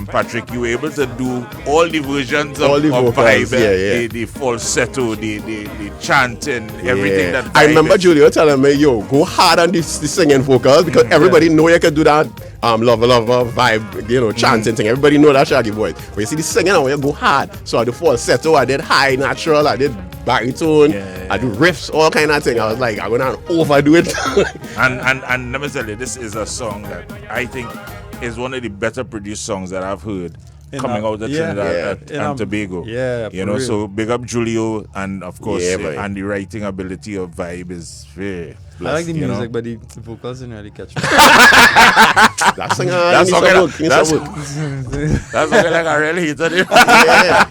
Speaker 4: Patrick, you were able to do all the versions of Vybe, the falsetto, the chanting, everything that Vybe
Speaker 5: I remember Julio telling me, yo, go hard on the singing vocals because everybody know you can do that lover vibe, chanting thing. Everybody know that shaggy voice. But you see the singing, I want you go hard. So I do falsetto, I did high natural, I did baritone, I do riffs, all kind of thing. I was like, I'm gonna overdo it.
Speaker 4: and let me tell you, this is a song that I think is one of the better produced songs that I've heard coming out of Trinidad and Tobago.
Speaker 9: Yeah,
Speaker 4: you know, real. So big up Julio, and of course, and the writing ability of Vybe is very.
Speaker 9: I like the music, but the vocals didn't really catch me.
Speaker 5: That's
Speaker 4: like I really hated it.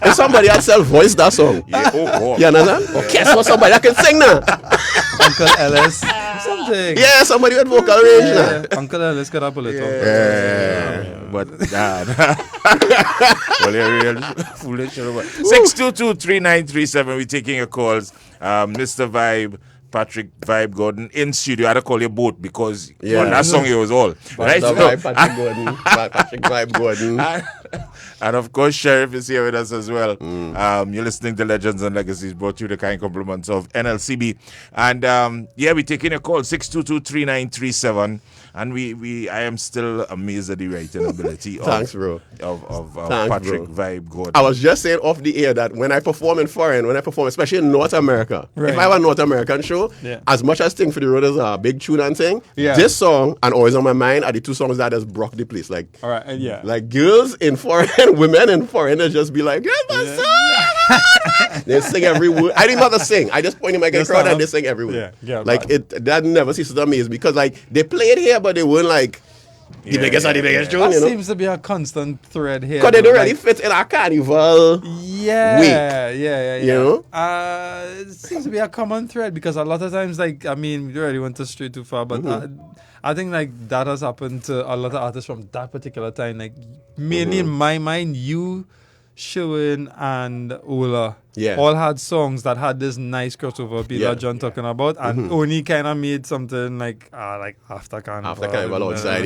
Speaker 5: If somebody had self-voice that song, you understand? Guess what? Somebody that can sing now.
Speaker 9: Uncle Ellis, something.
Speaker 5: Yeah, somebody with vocal range now.
Speaker 9: Uncle Ellis could have pulled it off.
Speaker 4: But well, you're real foolish. 622-3937. We're taking your calls. Mr. Vybe, Patrick Vybe Gordon in studio. I had to call you both because
Speaker 5: Yeah.
Speaker 4: on that song it was all. Right?
Speaker 5: Mista Vybe, Patrick Gordon, Patrick Vybe Gordon.
Speaker 4: And of course, Sheriff is here with us as well. You're listening to Legends and Legacies, brought to you the kind compliments of NLCB. And we're taking a call, 622-3937. And I am still amazed at the writing ability
Speaker 5: Thanks, bro.
Speaker 4: of
Speaker 5: Thanks,
Speaker 4: Patrick
Speaker 5: bro.
Speaker 4: Vybe Gordon.
Speaker 5: I was just saying off the air that when I perform in foreign, especially in North America,
Speaker 9: Right.
Speaker 5: if I have a North American show,
Speaker 9: Yeah.
Speaker 5: as much as Thing for the Road is a big tune and thing,
Speaker 9: Yeah.
Speaker 5: this song and Always on My Mind are the two songs that just broke the place. Like,
Speaker 9: All right, yeah.
Speaker 5: like girls in foreign, women in foreign, they just be like, "Yes, my son." They sing every word. I didn't have to sing. I just point in my
Speaker 9: Just
Speaker 5: crowd and
Speaker 9: stand
Speaker 5: they
Speaker 9: up.
Speaker 5: sing every word.
Speaker 9: Yeah,
Speaker 5: like
Speaker 9: right.
Speaker 5: that never ceases to amaze me because like they play it here, but they weren't like the biggest of the biggest tune,
Speaker 9: That
Speaker 5: you know.
Speaker 9: seems to be a constant thread here.
Speaker 5: Because they don't
Speaker 9: though,
Speaker 5: really fit in our carnival.
Speaker 9: Yeah.
Speaker 5: You know?
Speaker 9: It seems to be a common thread because a lot of times, like, I mean, we don't really went to stray too far, but I think, like, that has happened to a lot of artists from that particular time. Like, mainly in my mind, you, Sherwin, and Ola all had songs that had this nice crossover beat that John talking about, and only kind of made something like after Carnival.
Speaker 5: After Carnival outside,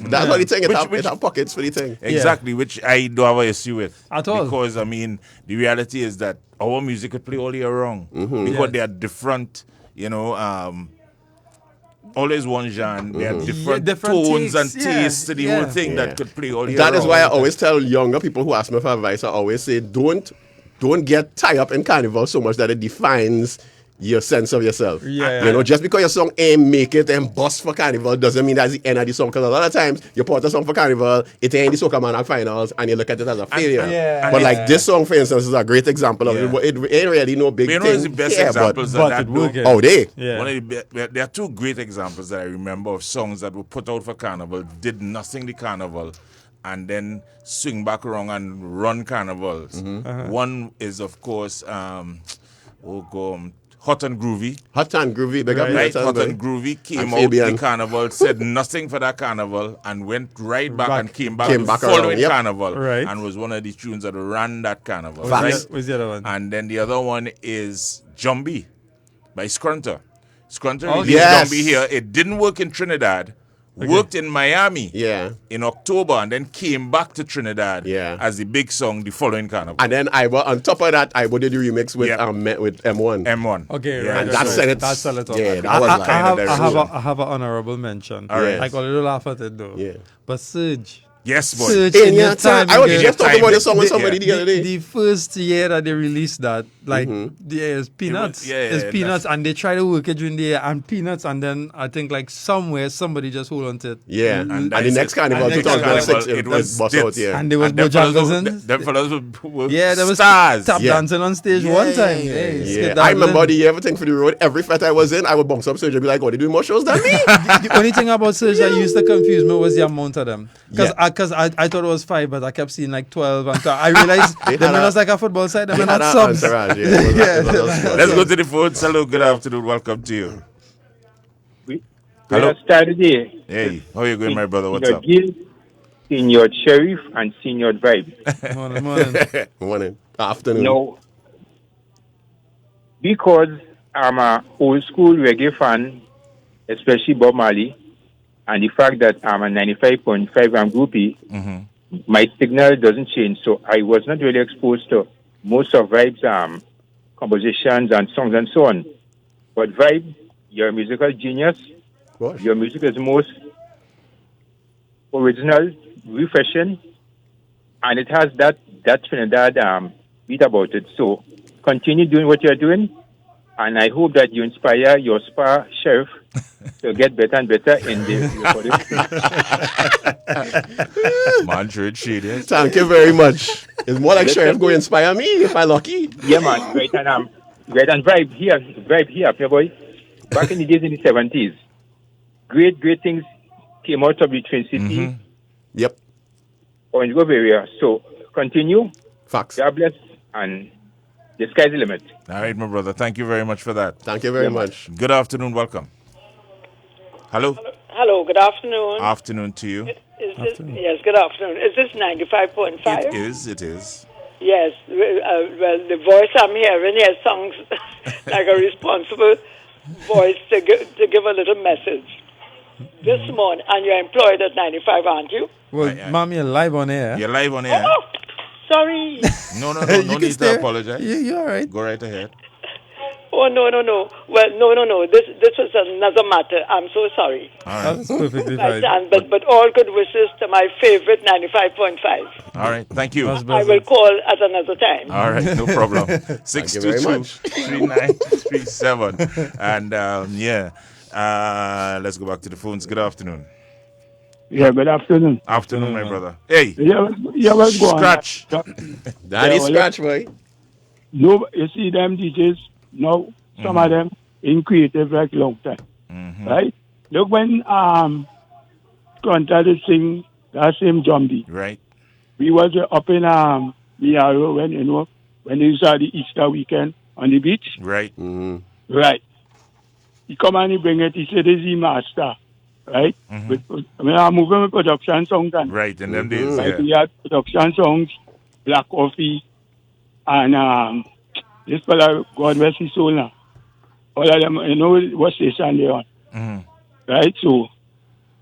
Speaker 5: That's what the thing. It have pockets for the thing.
Speaker 4: Exactly, which I don't have an issue with.
Speaker 9: At all.
Speaker 4: Because, I mean, the reality is that our music could play all year round. Because they are different, you know, always one genre. There are different tones
Speaker 9: takes,
Speaker 4: and tastes to the whole thing that could play all year
Speaker 5: That is
Speaker 4: round.
Speaker 5: why I always tell younger people who ask me for advice, I always say, don't get tied up in Carnival so much that it defines your sense of yourself. You know, just because your song ain't make it and bust for Carnival doesn't mean that's the end of the song. Because a lot of times you put a song for Carnival, it ain't the Soca Man finals, and you look at it as a failure. But like this song, for instance, is a great example of it. It ain't really no big
Speaker 4: You know,
Speaker 5: thing.
Speaker 4: it's the best examples of that.
Speaker 5: Oh, they?
Speaker 4: One of there are two great examples that I remember of songs that were put out for Carnival, did nothing the Carnival, and then swing back around and run Carnivals. One is, of course, Hot and Groovy.
Speaker 5: Hot and Groovy, big up
Speaker 4: Right,
Speaker 5: yourself,
Speaker 4: Hot
Speaker 5: boy.
Speaker 4: and Groovy came
Speaker 5: And
Speaker 4: out
Speaker 5: Fabian.
Speaker 4: the Carnival, said nothing for that Carnival, and went right back and came back
Speaker 5: Came
Speaker 4: the
Speaker 5: back
Speaker 4: following
Speaker 5: around,
Speaker 4: Carnival,
Speaker 9: Right.
Speaker 4: and was one of the tunes that ran that Carnival.
Speaker 9: What's the other one?
Speaker 4: And then the other one is Jumbie by Scrunter. Scrunter
Speaker 5: Oh,
Speaker 4: released
Speaker 5: yes.
Speaker 4: Jumbie here. It didn't work in Trinidad. Worked in Miami in October and then came back to Trinidad as the big song the following Carnival.
Speaker 5: And then on top of that, I did the remix with M1.
Speaker 4: M1.
Speaker 9: Okay,
Speaker 5: Yeah,
Speaker 9: right.
Speaker 5: and that set it.
Speaker 9: That's a little.
Speaker 5: Yeah, that was like
Speaker 9: I have an honorable mention.
Speaker 4: All right.
Speaker 9: I got a little laugh at it though.
Speaker 5: Yeah.
Speaker 9: But Surge.
Speaker 4: Yes, boy.
Speaker 9: Surge
Speaker 5: In your time. I was just talking about this song with somebody the other day.
Speaker 9: The first year that they released that, like, it's Peanuts. It's Peanuts, and they try to work it during the year, and Peanuts, and then I think, like, somewhere somebody just hold on to it.
Speaker 5: Yeah, and the next Carnival, 2006, it was bust out,
Speaker 9: And there was Bojangles in.
Speaker 4: Them fellas were
Speaker 9: there was
Speaker 4: stars.
Speaker 9: tap dancing on stage one time.
Speaker 5: I remember the Everything for the Road. Every fete I was in, I would bounce up Surge and be like, "Oh, they doing more shows than me."
Speaker 9: The only thing about Surge that used to confuse me was the amount of them. Because I thought it was 5, but I kept seeing like 12 and 12. I realized them was like a football side, them were not subs.
Speaker 4: Let's go to the phone. Hello, good afternoon. Welcome to you. Hello.
Speaker 18: Saturday.
Speaker 4: Hey, how are you going, my brother? What's
Speaker 18: Senior
Speaker 4: up?
Speaker 18: Gill, Senior Sheriff, and Senior Vybe.
Speaker 9: Morning.
Speaker 5: Morning. Afternoon.
Speaker 18: No, because I'm an old school reggae fan, especially Bob Marley, and the fact that I'm a 95.5FM groupie, my signal doesn't change. So I was not really exposed to most of Vybe's compositions and songs and so on. But Vybe, you're a musical genius. Your music is most original, refreshing, and it has that Trinidad beat about it. So continue doing what you're doing, and I hope that you inspire your spa sheriff to get better and better in the recording.
Speaker 4: Manfred Shady.
Speaker 5: Thank you very much. It's more like Sheriff go inspire me if I lucky.
Speaker 18: Yeah, man. Right, and Vybe here, my boy. Back in the days in the 70s, great things came out of the Twin City.
Speaker 5: Yep.
Speaker 18: Orange Grove area. So continue.
Speaker 5: Facts.
Speaker 18: God bless, and the sky's the limit.
Speaker 4: All right, my brother. Thank you very much for that.
Speaker 5: Thank you very much.
Speaker 4: Good afternoon. Welcome. Hello.
Speaker 19: Hello, good afternoon.
Speaker 4: Afternoon to you.
Speaker 19: Is this, yes, good afternoon. Is this 95.5?
Speaker 4: It is.
Speaker 19: Yes. Well, the voice I'm hearing here sounds like a responsible voice to give a little message. This morning, and you're employed at 95, aren't you?
Speaker 9: Well, Mom, you're live on air.
Speaker 4: You're live on air.
Speaker 19: Oh, sorry.
Speaker 4: No
Speaker 9: You
Speaker 4: need
Speaker 9: can
Speaker 4: to
Speaker 9: stay.
Speaker 4: apologize.
Speaker 9: You're all right.
Speaker 4: Go right ahead.
Speaker 19: Oh, no. Well, no. This was another matter. I'm so sorry.
Speaker 4: All right.
Speaker 9: That's perfectly
Speaker 19: Right,
Speaker 9: fine.
Speaker 19: but all good wishes to my favorite 95.5.
Speaker 4: All right. Thank you.
Speaker 19: I will call at another time.
Speaker 4: All right, no problem.
Speaker 5: Thank you very much.
Speaker 4: 622-3937. And let's go back to the phones. Good afternoon.
Speaker 20: Yeah, good afternoon.
Speaker 4: Afternoon, my brother. Hey.
Speaker 20: Yeah, what's going on?
Speaker 4: Scratch.
Speaker 5: Daddy Scratch, boy.
Speaker 20: No, you see them DJs now, some of them in creative like long time. Right? Look when Conta sing that same zombie.
Speaker 4: Right.
Speaker 20: We was up in Miaro when they saw the Easter weekend on the beach.
Speaker 4: Right.
Speaker 20: Right. He come and he bring it, he said, this is the master. Right? But, I'm moving with production songs.
Speaker 4: Right, in them days,
Speaker 20: Right,
Speaker 4: yeah.
Speaker 20: we had production songs, Black Coffee, and this fella, God rest his soul now. All of them, what station they on. Right? So,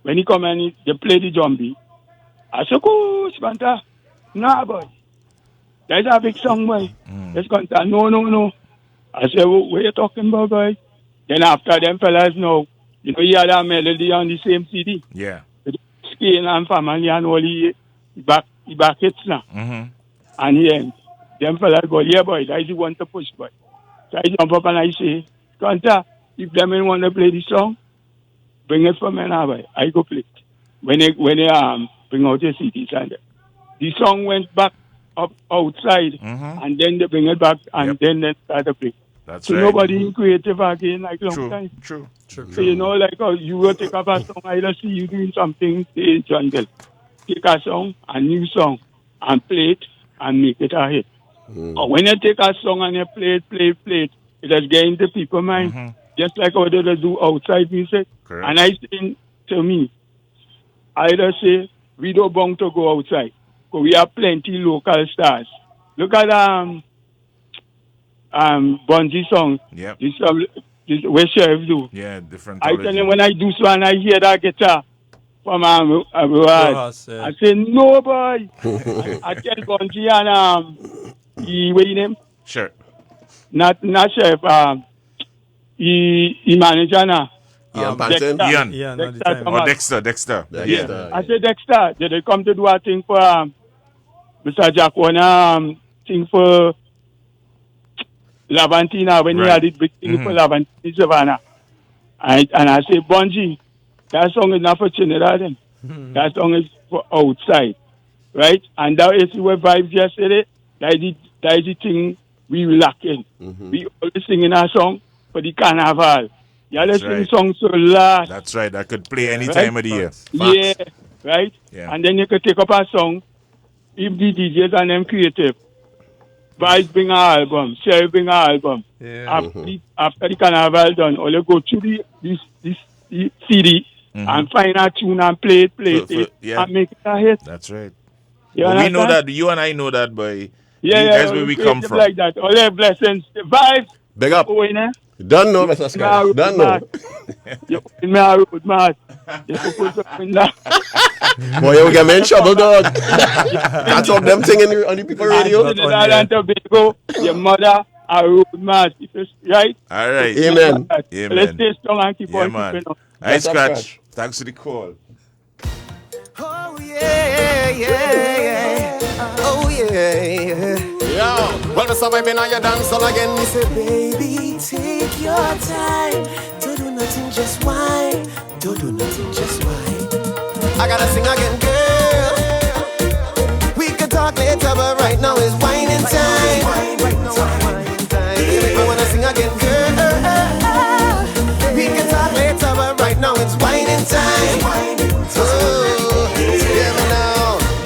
Speaker 20: when he come and they play the zombie, I said, oh, Spanta, nah, boy. That's a big song, boy. Let's go. No. I said, what are you talking about, boy? Then after them fellas know, he had a melody on the same CD.
Speaker 4: Yeah.
Speaker 20: Scale and family and all he back hits now. And them fellas go, yeah, boy, that's the one to push, boy. So I jump up and I say, Conta, if them want to play the song, bring it for me now, boy. I go play it. When they bring out the CDs and the song went back up outside, and then they bring it back, and then they start to play.
Speaker 4: That's
Speaker 20: so
Speaker 4: right.
Speaker 20: nobody creative again like long time.
Speaker 4: True.
Speaker 20: So like you will take up a song, I just see you doing something, say John Gill. Take a song, a new song, and play it and make it a hit. Or when you take a song and you play it, it is getting the people's mind. Just like how they do outside music.
Speaker 4: Correct.
Speaker 20: And I think to me, I just say we don't want to go outside. Because we have plenty local stars. Look at Bungie song.
Speaker 4: Yep.
Speaker 20: This where Sheriff do.
Speaker 4: Yeah, different.
Speaker 20: I tell him when I do so and I hear that guitar from
Speaker 9: Rojas, yeah.
Speaker 20: I say no boy. I tell Bungie and what's his name?
Speaker 4: Sure.
Speaker 20: Not Sheriff. He manager now.
Speaker 5: Ian Panton?
Speaker 4: Ian.
Speaker 20: Dexter.
Speaker 4: Yeah.
Speaker 20: I said Dexter. Did they come to do a thing for Mr. Jack Warner thing for Lavantina when he had it big thing for Lavantina Savannah. And I say, Bungie, that song is not for Trinidad. That song is for outside. Right? And that is what vibes yesterday. That is the thing we lacking. We always singing our song for the carnival. Yeah, let's sing songs so last.
Speaker 4: That's right. That could play any time of the year.
Speaker 20: Yeah, right?
Speaker 4: Yeah.
Speaker 20: And then you could take up a song, if the DJs and them creative. Vice bring an album, Sheriff bring an album.
Speaker 9: Yeah.
Speaker 20: After the carnival done, all you go through this CD and find a tune and play it and make it a hit.
Speaker 4: That's right.
Speaker 20: Well,
Speaker 4: we know that. You and I know that, boy.
Speaker 20: Yeah,
Speaker 4: That's where we come from.
Speaker 20: Like that. All your blessings, the vibes.
Speaker 5: Big up. Done know, Mr. Scott. Done know.
Speaker 20: You in my road, man. You supposed to win that.
Speaker 5: Boy, you get me in trouble, dog. Can't talk them thing on the people radio.
Speaker 20: Trinidad and Tobago, your mother, a road man. Right?
Speaker 4: All right.
Speaker 5: Amen.
Speaker 20: Let's stay strong and keep on keeping on.
Speaker 4: Hey, Scratch. Thanks for the call.
Speaker 8: Oh, yeah. Oh, yeah.
Speaker 3: Yo, well, the summer been on your dance all again.
Speaker 8: He said, baby, take your time. Don't do nothing, just whine. Don't do nothing, just whine.
Speaker 3: I gotta sing again, girl.
Speaker 8: We could talk later, but right now is whining time. I wanna sing again, girl. We can talk later, but right now it's whining time.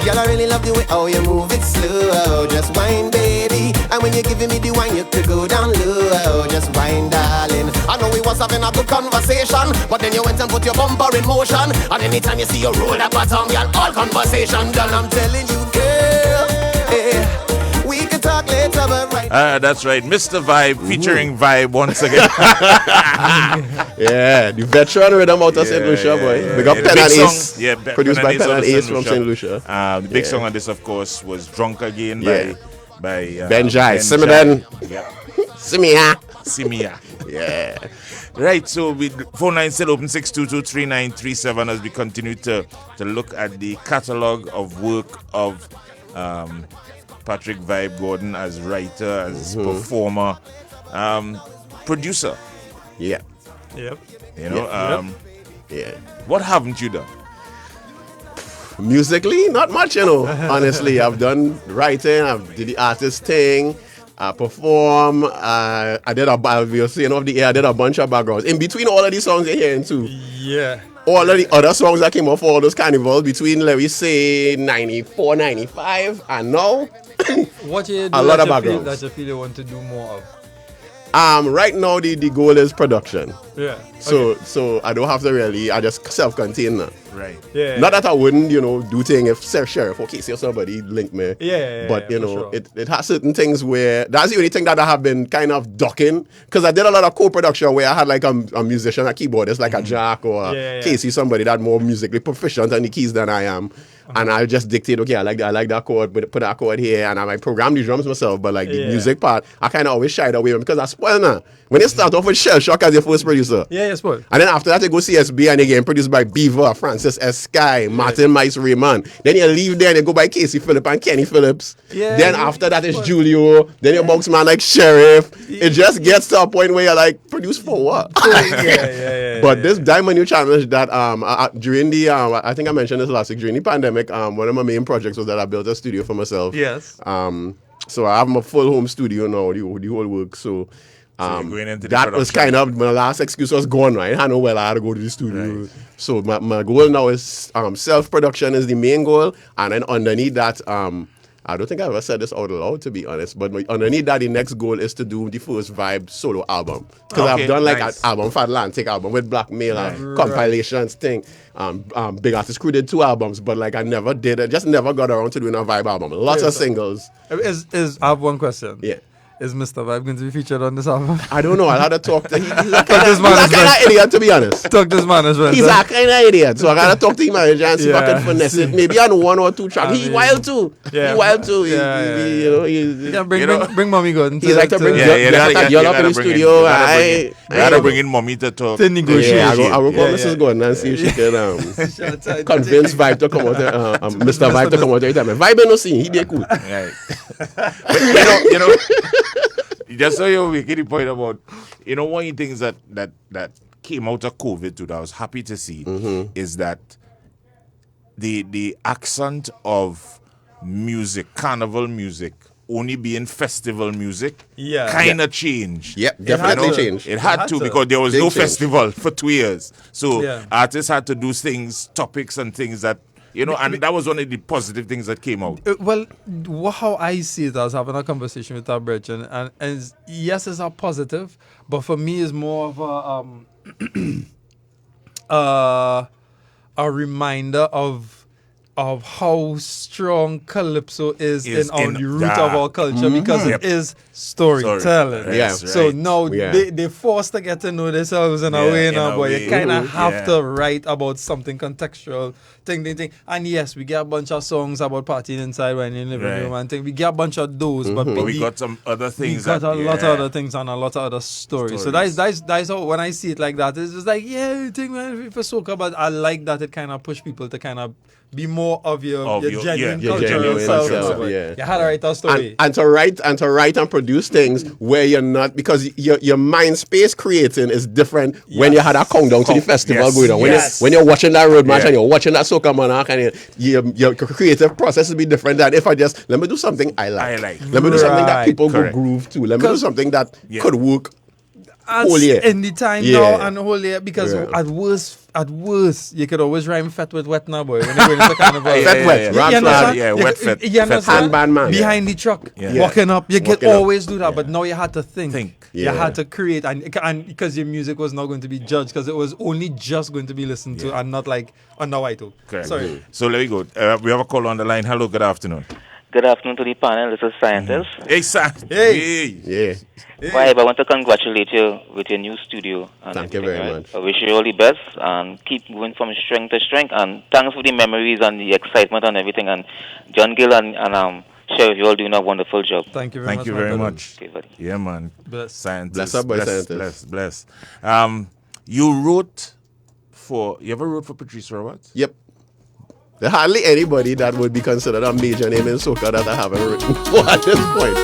Speaker 8: Girl, I really love the way how you move it slow. Just whine, baby. And when you're giving me the wine, you could go down low. Just whine, darling.
Speaker 3: I know we was having a good conversation, but then you went and put your bumper in motion. And anytime you see you roll that bottom, girl, all conversation done.
Speaker 8: I'm telling you, girl, we could
Speaker 5: talk later, but right.
Speaker 4: That's right. Mr. Vybe featuring Vybe once again.
Speaker 5: Yeah, the veteran rhythm out of St. Lucia, boy. Big up Pen and Ace.
Speaker 4: Yeah,
Speaker 5: produced by Pen and Ace from St. Lucia.
Speaker 4: The big song on this, of course, was Drunk Again by
Speaker 5: Benjai. Simiden.
Speaker 4: Yeah.
Speaker 5: Simia.
Speaker 4: Yeah. Right, so phone line still open 622-3937 as we continue to look at the catalogue of work of Patrick Vybe Gordon as writer, as performer, producer.
Speaker 5: Yeah.
Speaker 9: Yep.
Speaker 4: You know,
Speaker 5: yeah.
Speaker 4: What haven't you done?
Speaker 5: Musically, not much, you know. Honestly, I've done writing, I've did the artist thing, I perform, I did a bunch of backgrounds. In between all of these songs you're hearing too.
Speaker 9: Yeah.
Speaker 5: All of the other songs that came off all those carnivals between, let me say, 94, 95, and now.
Speaker 9: What you do
Speaker 5: a lot of
Speaker 9: that
Speaker 5: backgrounds.
Speaker 9: you feel you want to do more of?
Speaker 5: Right now the goal is production.
Speaker 9: Yeah.
Speaker 5: So I don't have to really, I just self-contained now.
Speaker 4: Right.
Speaker 9: Yeah.
Speaker 5: Not that I wouldn't, do things if Sheriff, okay, see somebody link me. But,
Speaker 9: sure.
Speaker 5: it has certain things where, that's the only thing that I have been kind of ducking. Because I did a lot of co-production where I had like a musician, a keyboardist, like a Jack or Casey, somebody that more musically proficient on the keys than I am. And I just dictate, okay, I like that chord, but put that chord here, and I might program the drums myself. But like the music part, I kind of always shied away because I spoil now. When you start off with Shell Shock as your first producer,
Speaker 9: spoil.
Speaker 5: And then after that you go CSB and again produced by Beaver, Francis S. Sky, Martin Mice Raymond. Then you leave there and you go by Casey Phillip and Kenny Phillips. Then after that it's Julio. Then you box man like Sheriff. It just gets to a point where you're like, produce for what? But this Diamond New Challenge that during the I think I mentioned this last week, during the pandemic, one of my main projects was that I built a studio for myself.
Speaker 9: Yes.
Speaker 5: So I have my full home studio now, the whole work. So that was kind of my last excuse was gone, right? I know I had to go to the studio. Right. So my goal now is self-production is the main goal, and then underneath that, I don't think I ever said this out loud, to be honest, but underneath that, the next goal is to do the first Vybe solo album. Because I've done like an album for Atlantic album with Blackmail and compilations thing. Big Artist Crew did 2 albums, but like I never did it, just never got around to doing a Vybe album. Lots of singles.
Speaker 9: I have one question.
Speaker 5: Yeah.
Speaker 9: Is Mista Vybe going to be featured on this album?
Speaker 5: I don't know. I'll have to talk to him. He's a kind of idiot, to be honest.
Speaker 9: Talk this man as well.
Speaker 5: He's a kind of idiot. So I got to talk to him and see if I can finesse it. Maybe on 1 or 2 tracks. He's wild too.
Speaker 9: Yeah.
Speaker 5: He's wild too.
Speaker 9: You can bring Mommy Gordon.
Speaker 5: He's like to bring John up in the studio.
Speaker 4: I gotta bring in Mommy to talk.
Speaker 9: To negotiate.
Speaker 5: Yeah, I will call Mrs. Gordon and see if she can convince Vybe to come out there. Mr. Vybe to come out there. Vybe no scene. He did cool.
Speaker 4: Right. But you know. Just so you're making the point about, one of the things that came out of COVID too that I was happy to see is that the accent of music, carnival music, only being festival music, kind of changed.
Speaker 5: Yep, definitely changed.
Speaker 4: It had to because there was no festival for 2 years. So artists had to do things, topics and things that, and that was one of the positive things that came out.
Speaker 9: How I see it, I was having a conversation with our brethren, and yes, it's a positive, but for me, it's more of a reminder of how strong calypso is in the root of our culture because it is storytelling. So now they're forced to get to know themselves in a way now, but you kind of have to write about something contextual, thing. And yes, we get a bunch of songs about partying inside when you're in the living room and thing. We get a bunch of those, but
Speaker 4: we got some other things.
Speaker 9: We got a lot of other things and a lot of other stories. So that's how when I see it like that, it's just like I think for soca, but I like that it kind of push people to kind of be more of your genuine cultural self. You had to write a story.
Speaker 5: And to write and produce things where you're not, because your mind space creating is different when you had a countdown to the festival going on. When you're watching that road march and you're watching that soca monarch and your creative process will be different than if I just, let me do something I like. Let me do something that people go groove to. Let me do something that could work whole year.
Speaker 9: In the time now and whole year, because at worst, you could always rhyme fat with wet now, boy. When you're going to carnival.
Speaker 5: Fat wet.
Speaker 4: Wet fat.
Speaker 9: You understand?
Speaker 5: Handband man.
Speaker 9: Behind the truck, walking up. You could always do that, but now you had to think. You had to create, and because your music was not going to be judged, because it was only just going to be listened to and not like on the white.
Speaker 4: Correct.
Speaker 9: Sorry.
Speaker 4: So let me go. We have a call on the line. Hello, good afternoon.
Speaker 21: Good afternoon to the panel. This is Scientist.
Speaker 4: Hey,
Speaker 5: Hey. Yeah.
Speaker 21: Vibe, I want to congratulate you with your new studio. And
Speaker 5: Thank you very
Speaker 21: right?
Speaker 5: much.
Speaker 21: I wish you all the best and keep moving from strength to strength. And thanks for the memories and the excitement and everything. And John Gill and Sheriff, you all doing a wonderful job.
Speaker 9: Thank you
Speaker 4: Thank you very much.
Speaker 21: Okay, buddy.
Speaker 4: Yeah, man.
Speaker 9: Bless.
Speaker 4: Scientist.
Speaker 5: Bless up, boy, Scientist.
Speaker 4: Bless. You ever wrote for Patrice Roberts?
Speaker 5: Yep. There's hardly anybody that would be considered a major name in soca that I haven't written for at this point.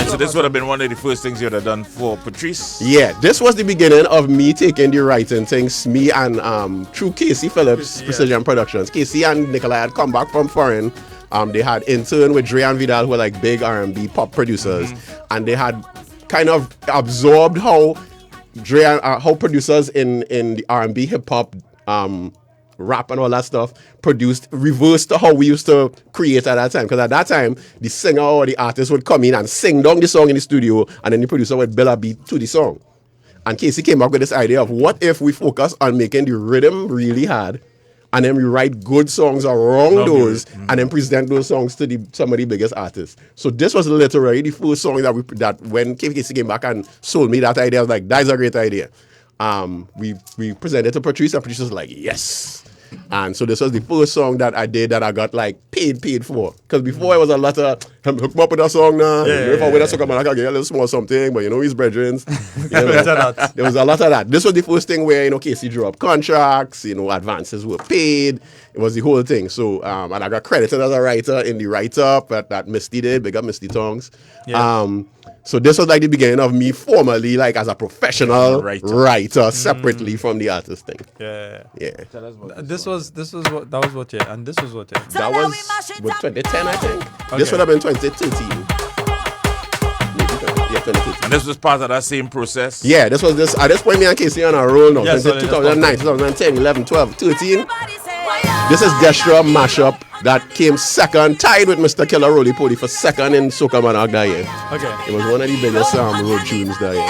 Speaker 4: So this would have been one of the first things you would have done for Patrice?
Speaker 5: Yeah, this was the beginning of me taking the writing things. Me and through Casey Phillips, Precision Productions. Casey and Nikolai had come back from foreign. They had interned with Dre and Vidal, who were like big R&B pop producers, and they had kind of absorbed how Dre and how producers in the R&B hip hop rap and all that stuff produced reverse to how we used to create at that time, because at that time the singer or the artist would come in and sing down the song in the studio, and then the producer would build a beat to the song. And Casey came up with this idea of what if we focus on making the rhythm really hard, and then we write good songs around those, and then present those songs to some of the biggest artists. So this was literally the first song that when Casey came back and sold me that idea, I was like, that's a great idea. We presented it to Patrice, and Patrice was like, yes. And so this was the first song that I did that I got like paid for. Because before it was a lot of hook me up with a song now. If I win a song, I can get a little small something, but he's brethren. There was a lot of that. This was the first thing where, Casey drew up contracts, advances were paid. It was the whole thing. So and I got credited as a writer in the write-up that Misty did, big up Misty Tongs. Yeah. So this was like the beginning of me formally, like as a professional writer separately from the artist thing.
Speaker 9: Yeah.
Speaker 5: This
Speaker 9: was what year, and this was what year.
Speaker 5: That was 2010, I think. Okay. This would have been 2013. Yeah, 2013.
Speaker 4: And this was part of that same process?
Speaker 5: Yeah, this was this. At this point, me and Casey on a roll now. 2009, 2010, 11, 12, 13. This is Destra Mashup that came second, tied with Mr. Killer Roly Poly for second in Soca Monarch that year.
Speaker 9: Okay.
Speaker 5: It was one of the biggest road tunes that year.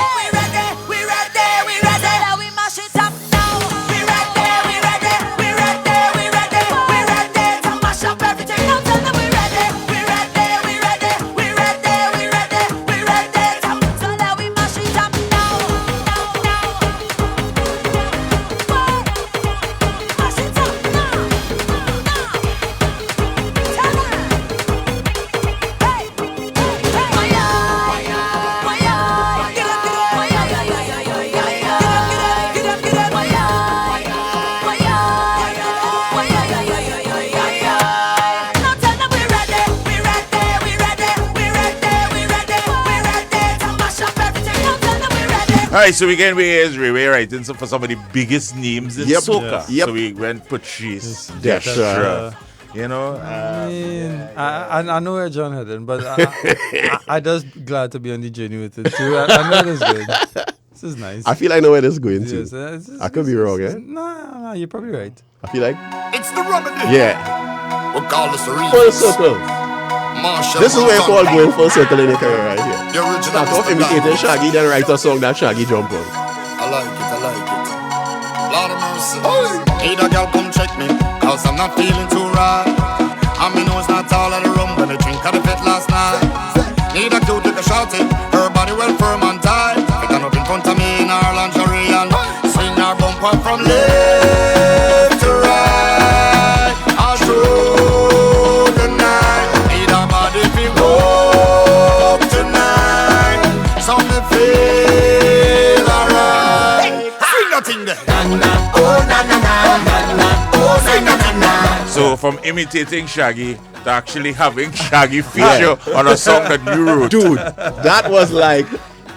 Speaker 4: Alright, so again we're writing for some of the biggest names in soca.
Speaker 5: Yep.
Speaker 4: So we went Patrice,
Speaker 5: Destra.
Speaker 9: I know where John headed, but I just glad to be on the journey with it too. I know this is good. This is nice.
Speaker 5: I feel I know where this is going to.
Speaker 9: Yes,
Speaker 5: I could be wrong, eh?
Speaker 9: Nah, you're probably right.
Speaker 5: I feel like
Speaker 3: it's the remedy.
Speaker 5: Yeah.
Speaker 3: Regardless of reasons.
Speaker 5: Full circle. This is where you call going full circle in your career right here. Start off imitating Shaggy, then write a song that Shaggy jump on.
Speaker 3: I like it. Lord of mercy. Hey, the girl come check me, cause I'm not feeling too right. I mean, no, it's not all of the rum when I drink out of it last night. Need a cute lick a shout it, her body well firm and tight. Stand up in front of me in her lingerie and swing her bumper from left to right. I'll show the night. Need a body if you go tonight. So me feel alright. Swing nothing there. Na na, oh na na na na na, oh na na na na.
Speaker 4: So So from imitating Shaggy to actually having Shaggy feature on a song that you wrote.
Speaker 5: Dude, that was like,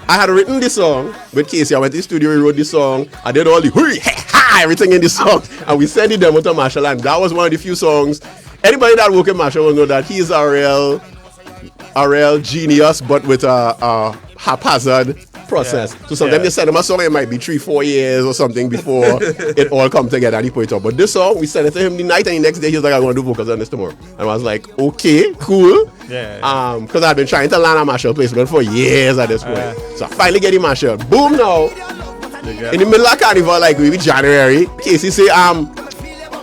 Speaker 5: I had written this song with Casey. I went to the studio, we wrote this song. I did all the hurry, ha, everything in this song. And we sent the demo to Marshall, and that was one of the few songs. Anybody that work with Marshall will know that he's a real genius, but with a haphazard process. So sometimes they send him a song, it might be 3-4 years or something before it all come together and he put it up. But this song, we sent it to him the night, and the next day he was like, I want to do vocals on this tomorrow. And I was like, okay, cool. Because I've been trying to learn a Marshall placement for years at this point. So I finally get the Marshall. Boom now. In the middle of Carnival, like maybe January, Casey say,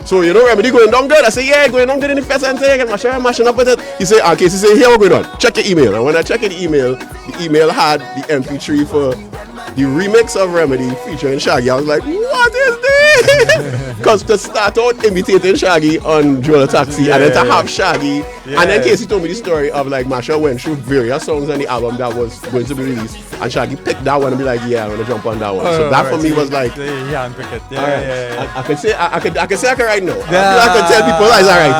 Speaker 5: so you know Remedy going down good? I say, yeah, going down good in the fest and thing, and mashing up with it. He say, Casey say, here we're going on. Check your email. And when I check the email had the MP3 for the remix of Remedy featuring Shaggy. I was like, what is this? Because to start out imitating Shaggy on Joel Taxi, and then to have Shaggy, and then Casey told me the story of like Marshall went through various songs on the album that was going to be released, and Shaggy picked that one and be like, yeah, I'm gonna jump on that one. So that for me was like,
Speaker 9: yeah, pick it.
Speaker 5: I could say I could right now. I could tell people it's alright.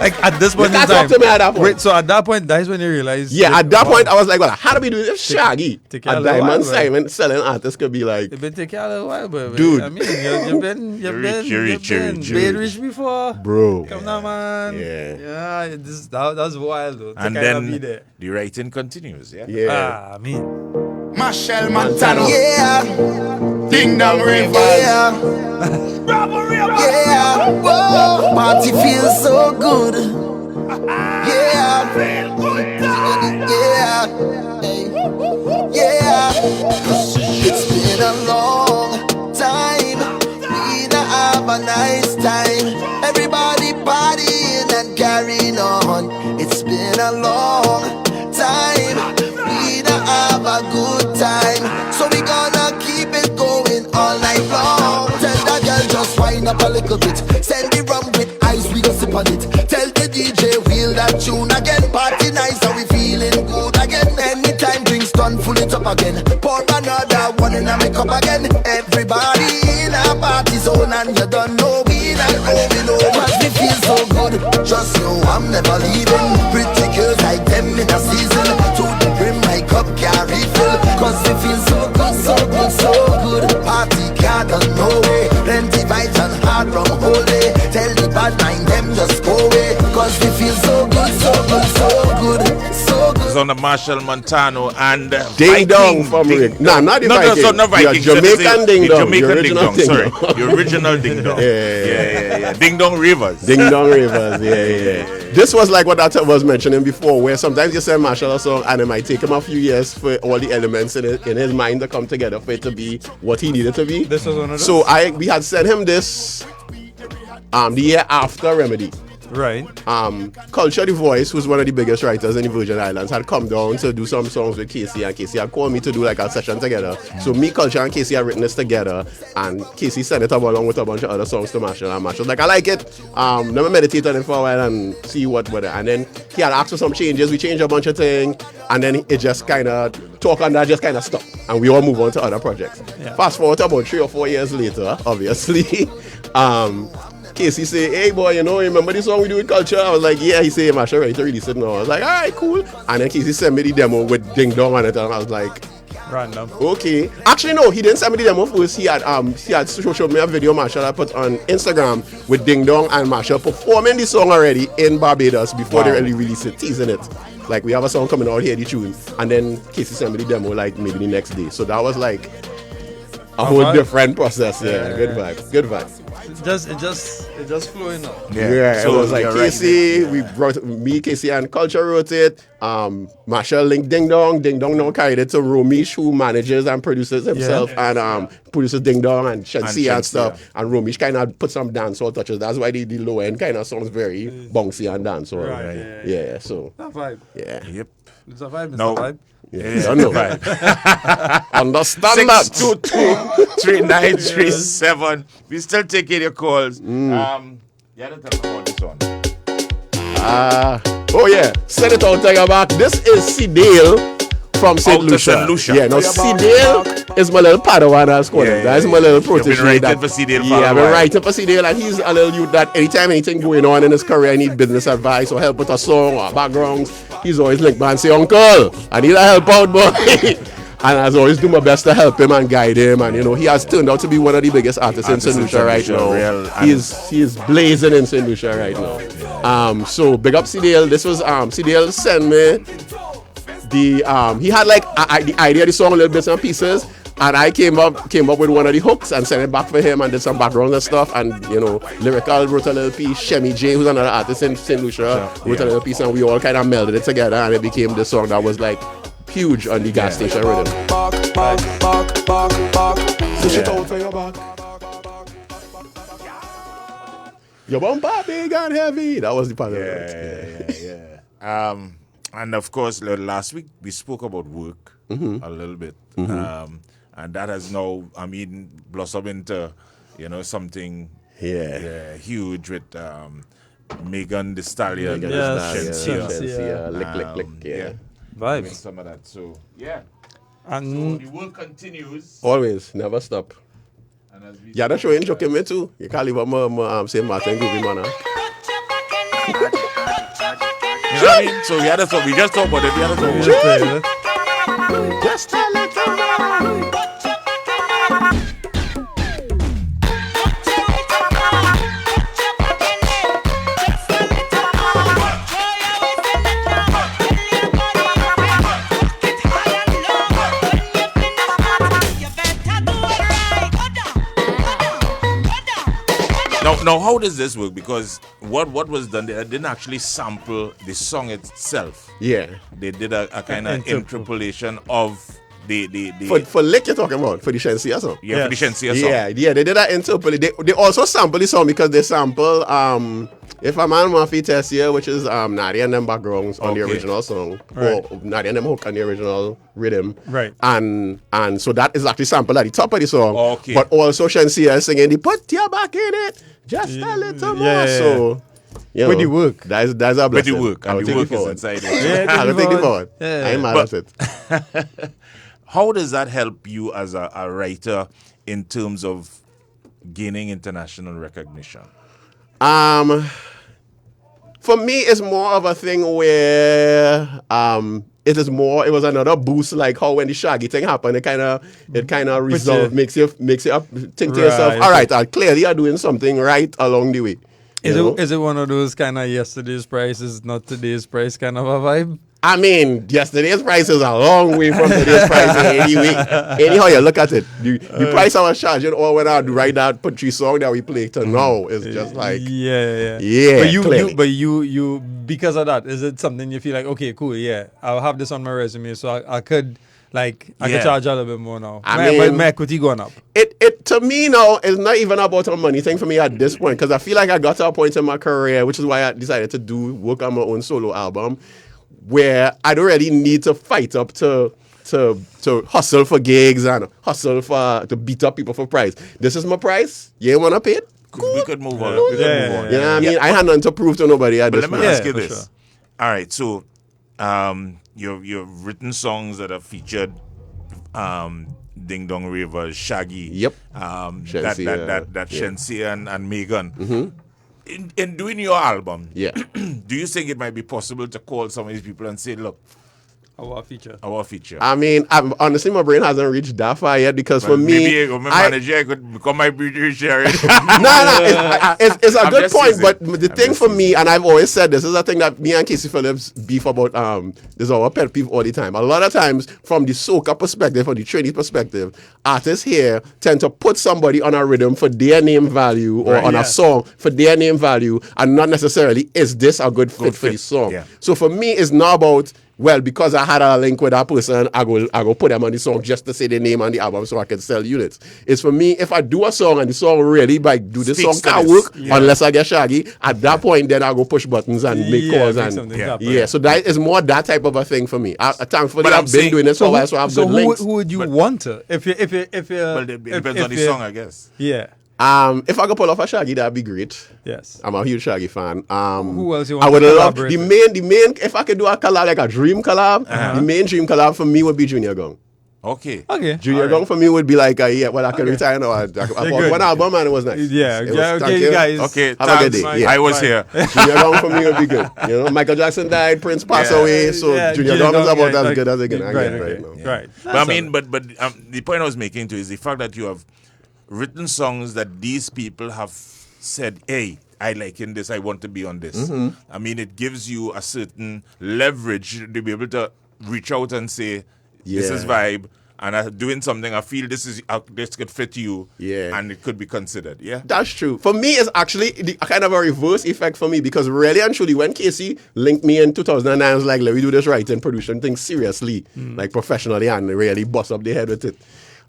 Speaker 9: Like at this point in time.
Speaker 5: Talk to me at that point.
Speaker 9: Wait, so at that point, that's when you realized.
Speaker 5: Yeah, at that point I was like, well, how do we do this? Shaggy, a Diamond Simon selling artist could be like.
Speaker 9: It been taking a little while, but
Speaker 5: dude.
Speaker 9: I mean, you've been been rich before,
Speaker 5: bro.
Speaker 9: Come on, man. Yeah. That's wild though.
Speaker 4: And then the writing continues.
Speaker 9: I mean,
Speaker 8: Marshall Montano. Yeah. Ding Dong River. Yeah. Whoa. Party feels so good. Yeah. It's been a long time. We not have a nice time. Everybody partying and carrying on. It's been a long time. We not have a good time. So we gonna keep it going all night long. Tell that girl just wind up a little bit. Send the rum with ice, we go sip on it. Tell the DJ wheel that tune again. Party nice and we feeling good again. Anytime drinks done, full it up again. Pour another one in a make up again. Everybody in a party zone and you don't know we not going home. Cause we feel so good. Just know I'm never leaving. Pretty girls like them in a season. To the brim my cup can't refill. Cause we feel so good, so good, so good. Party can't done no way. Plenty vibes and hard rum whole day. Tell the bad mind them just go away. Cause we feel so good, so good, so good, so good.
Speaker 4: It's on the Marshall Montano and
Speaker 5: Ding Dong from Rick. Nah, not the Viking.
Speaker 4: No, not Viking.
Speaker 5: Jamaican Ding Dong.
Speaker 4: Jamaican Ding Dong, sorry. The original Ding Dong. Yeah. Ding Dong Rivers.
Speaker 5: Ding Dong Rivers, yeah. This was like what I was mentioning before, where sometimes you send Marshall a song and it might take him a few years for all the elements in his mind to come together for it to be what he needed to be.
Speaker 9: This was one of those.
Speaker 5: So we had sent him this the year after Remedy.
Speaker 9: Right.
Speaker 5: Culture the Voice, who's one of the biggest writers in the Virgin Islands, had come down to do some songs with Casey, and Casey had called me to do like a session together. So me, Culture, and Casey had written this together, and Casey sent it up along with a bunch of other songs to Marshall, and Marshall was like, I like it. Let me meditate on it for a while and see what with it. And then he had asked for some changes. We changed a bunch of things, and then it just kind of talk on that just kind of stopped, and we all move on to other projects. Fast forward to about 3 or 4 years later, obviously. Casey say, hey boy, remember this song we do with Culture? I was like, yeah. He said, Marshall ready to release it now. I was like, alright, cool. And then Casey sent me the demo with Ding Dong on it, and I was like,
Speaker 9: random.
Speaker 5: Okay. Actually, no, he didn't send me the demo first. He had showed me a video Marshall I put on Instagram with Ding Dong and Marshall performing the song already in Barbados before they really released it, teasing it. Like, we have a song coming out here, the tune. And then Casey sent me the demo like maybe the next day. So that was like a whole different process. Yeah. Good vibe.
Speaker 9: It just flowing up.
Speaker 5: Yeah. So it was like Casey, we brought me, Casey, and Culture wrote it. Marshall linked Ding Dong. Ding Dong now carried it to Romish, who manages and produces himself, and produces Ding Dong and Shensi and stuff. Yeah. And Romish kind of put some dancehall touches. That's why the low end kind of sounds very bouncy and dancehall.
Speaker 9: Right.
Speaker 5: Yeah. So
Speaker 9: that vibe.
Speaker 5: Yeah.
Speaker 4: Yep.
Speaker 9: It's a vibe.
Speaker 4: No.
Speaker 9: Vibe.
Speaker 5: Yeah, I know. Understand that.
Speaker 4: 622-3937. We still taking your calls. Yeah, don't tell me about this one.
Speaker 5: Oh yeah, send it out, take it back. This is C-Dale From St. Lucia. Yeah, now C-Dale is my little Padawan as called him. That's my little protege.
Speaker 4: You've been writing for C-Dale for
Speaker 5: I've been writing for C-Dale, and he's a little youth that anytime anything going on in his career, I need business advice or help with a song or backgrounds, he's always linked man and say, Uncle, I need a help out, boy. And I always do my best to help him and guide him. And, he has turned out to be one of the biggest artists in St. Lucia right now. He is blazing in St. Lucia right now. So, big up C-Dale. This was, C-Dale sent me he had like the idea of the song, a little bits and pieces. And I came up with one of the hooks and sent it back for him and did some background and stuff. And, Lyrical wrote a little piece. Shemi J, who's another artist in St. Lucia, wrote a little piece. And we all kind of melded it together. And it became the song that was like huge on the gas station rhythm. Push it out for your back. Your bumper big and heavy. That was the part of it.
Speaker 4: And of course, last week we spoke about work a little bit. And that has now, blossomed into, something huge with Megan Thee Stallion.
Speaker 5: Lick.
Speaker 4: Vibes. Some of that. So, and so the work continues.
Speaker 5: Always, never stop. Yeah, that's showing joking me too. You can't leave up my St. Martin groovy man.
Speaker 4: You know what I mean? So we just talk about it. We had to talk about it.
Speaker 5: Just a little more.
Speaker 4: Now, how does this work? Because what was done, they didn't actually sample the song itself.
Speaker 5: Yeah.
Speaker 4: They did a kind of interpolation of the
Speaker 5: For Lick you're talking about, for the Shensia song?
Speaker 4: Yeah, for the Shensia song.
Speaker 5: Yeah, they did that interpolation. They also sample the song because they sample If a Man Murphy Test Here, which is Nadia and them backgrounds on the original song, or Nadia and them hook on the original rhythm.
Speaker 9: Right.
Speaker 5: And so that is actually sampled at the top of the song.
Speaker 4: Okay.
Speaker 5: But also Shensia is singing the put your back in it, just a little more. So,
Speaker 9: with the work.
Speaker 5: That's a blessing.
Speaker 4: With the work. And the work is inside it.
Speaker 5: I'll take it forward. I ain't mad at it.
Speaker 4: How does that help you as a writer in terms of gaining international recognition?
Speaker 5: For me, it's more of a thing where it was another boost, like how when the Shaggy thing happened, it kind of resolve, makes you up, think to yourself, all right, clearly you're doing something right along the way.
Speaker 9: Is it one of those kind of yesterday's price is not today's price kind of a vibe?
Speaker 5: I mean, yesterday's price is a long way from today's price anyway. Anyhow you look at it, the price I was charging or when I write that poetry song that we play to now is just like
Speaker 9: yeah. But you because of that, is it something you feel like, okay, cool, yeah, I'll have this on my resume, so I could could charge a little bit more now. My equity going up.
Speaker 5: It to me now is not even about a money thing for me at this point, because I feel like I got to a point in my career, which is why I decided to work on my own solo album, where I don't really need to fight up to hustle for gigs and hustle to beat up people for price. This is my price. You ain't want to pay it? Cool.
Speaker 4: We could move on.
Speaker 5: You know what I mean? I had nothing to prove to nobody at this point.
Speaker 4: Let me ask you this. Sure. All right, so you've written songs that have featured Ding Dong Ravers, Shaggy.
Speaker 5: Yep.
Speaker 4: Shensia and Megan. Mm-hmm. In doing your album, do you think it might be possible to call some of these people and say, look,
Speaker 9: our feature?
Speaker 5: I mean, honestly, my brain hasn't reached that far yet, because for me,
Speaker 4: maybe my manager could become my producer.
Speaker 5: It's a good point, but the thing for me, and I've always said this is a thing that me and Casey Phillips beef about. This is our pet peeve all the time. A lot of times, from the soca perspective, or the Trini perspective, artists here tend to put somebody on a rhythm for their name value, or on a song for their name value, and not necessarily is this a good fit for the song. Yeah. So for me, it's not about, well, because I had a link with that person, I go put them on the song just to say the name on the album so I can sell units. It's for me, if I do a song and the song really, do this song can't work unless I get Shaggy, at that point, then I go push buttons and make calls. So that is more that type of a thing for me. Thankfully, I've been doing this for a while, so I have good links.
Speaker 9: Who would you want to? If you
Speaker 4: well, it depends on the song, I guess.
Speaker 9: Yeah.
Speaker 5: If I could pull off a Shaggy, that'd be great.
Speaker 9: Yes.
Speaker 5: I'm a huge Shaggy fan.
Speaker 9: Who else you want
Speaker 5: I would
Speaker 9: to
Speaker 5: love
Speaker 9: collaborate
Speaker 5: the
Speaker 9: with?
Speaker 5: main. If I could do a collab, like a dream collab, the main dream collab for me would be Junior Gong.
Speaker 4: Okay.
Speaker 5: Junior Gong for me would be like, I can retire now. I bought one album and it was nice.
Speaker 9: Yeah,
Speaker 5: It was,
Speaker 9: okay,
Speaker 5: thank
Speaker 9: you
Speaker 5: you.
Speaker 9: guys.
Speaker 4: Okay,
Speaker 5: Have a good
Speaker 4: thanks.
Speaker 5: day. Yeah.
Speaker 4: I was here.
Speaker 5: Junior Gong for me would be good. You know, Michael Jackson died, Prince passed away, so Junior Gong is about as good as it gets. Right now.
Speaker 9: Right.
Speaker 4: But I mean, but the point I was making too is the fact that you have written songs that these people have said, hey, I like in this, I want to be on this.
Speaker 5: Mhm.
Speaker 4: I mean, it gives you a certain leverage to be able to reach out and say, this is Vibe, and I'm doing something, I feel this could fit you, and it could be considered, yeah?
Speaker 5: That's true. For me, it's actually a kind of a reverse effect for me because really and truly, when Casey linked me in 2009, I was like, let me do this writing, production thing seriously, like professionally, and really bust up the head with it.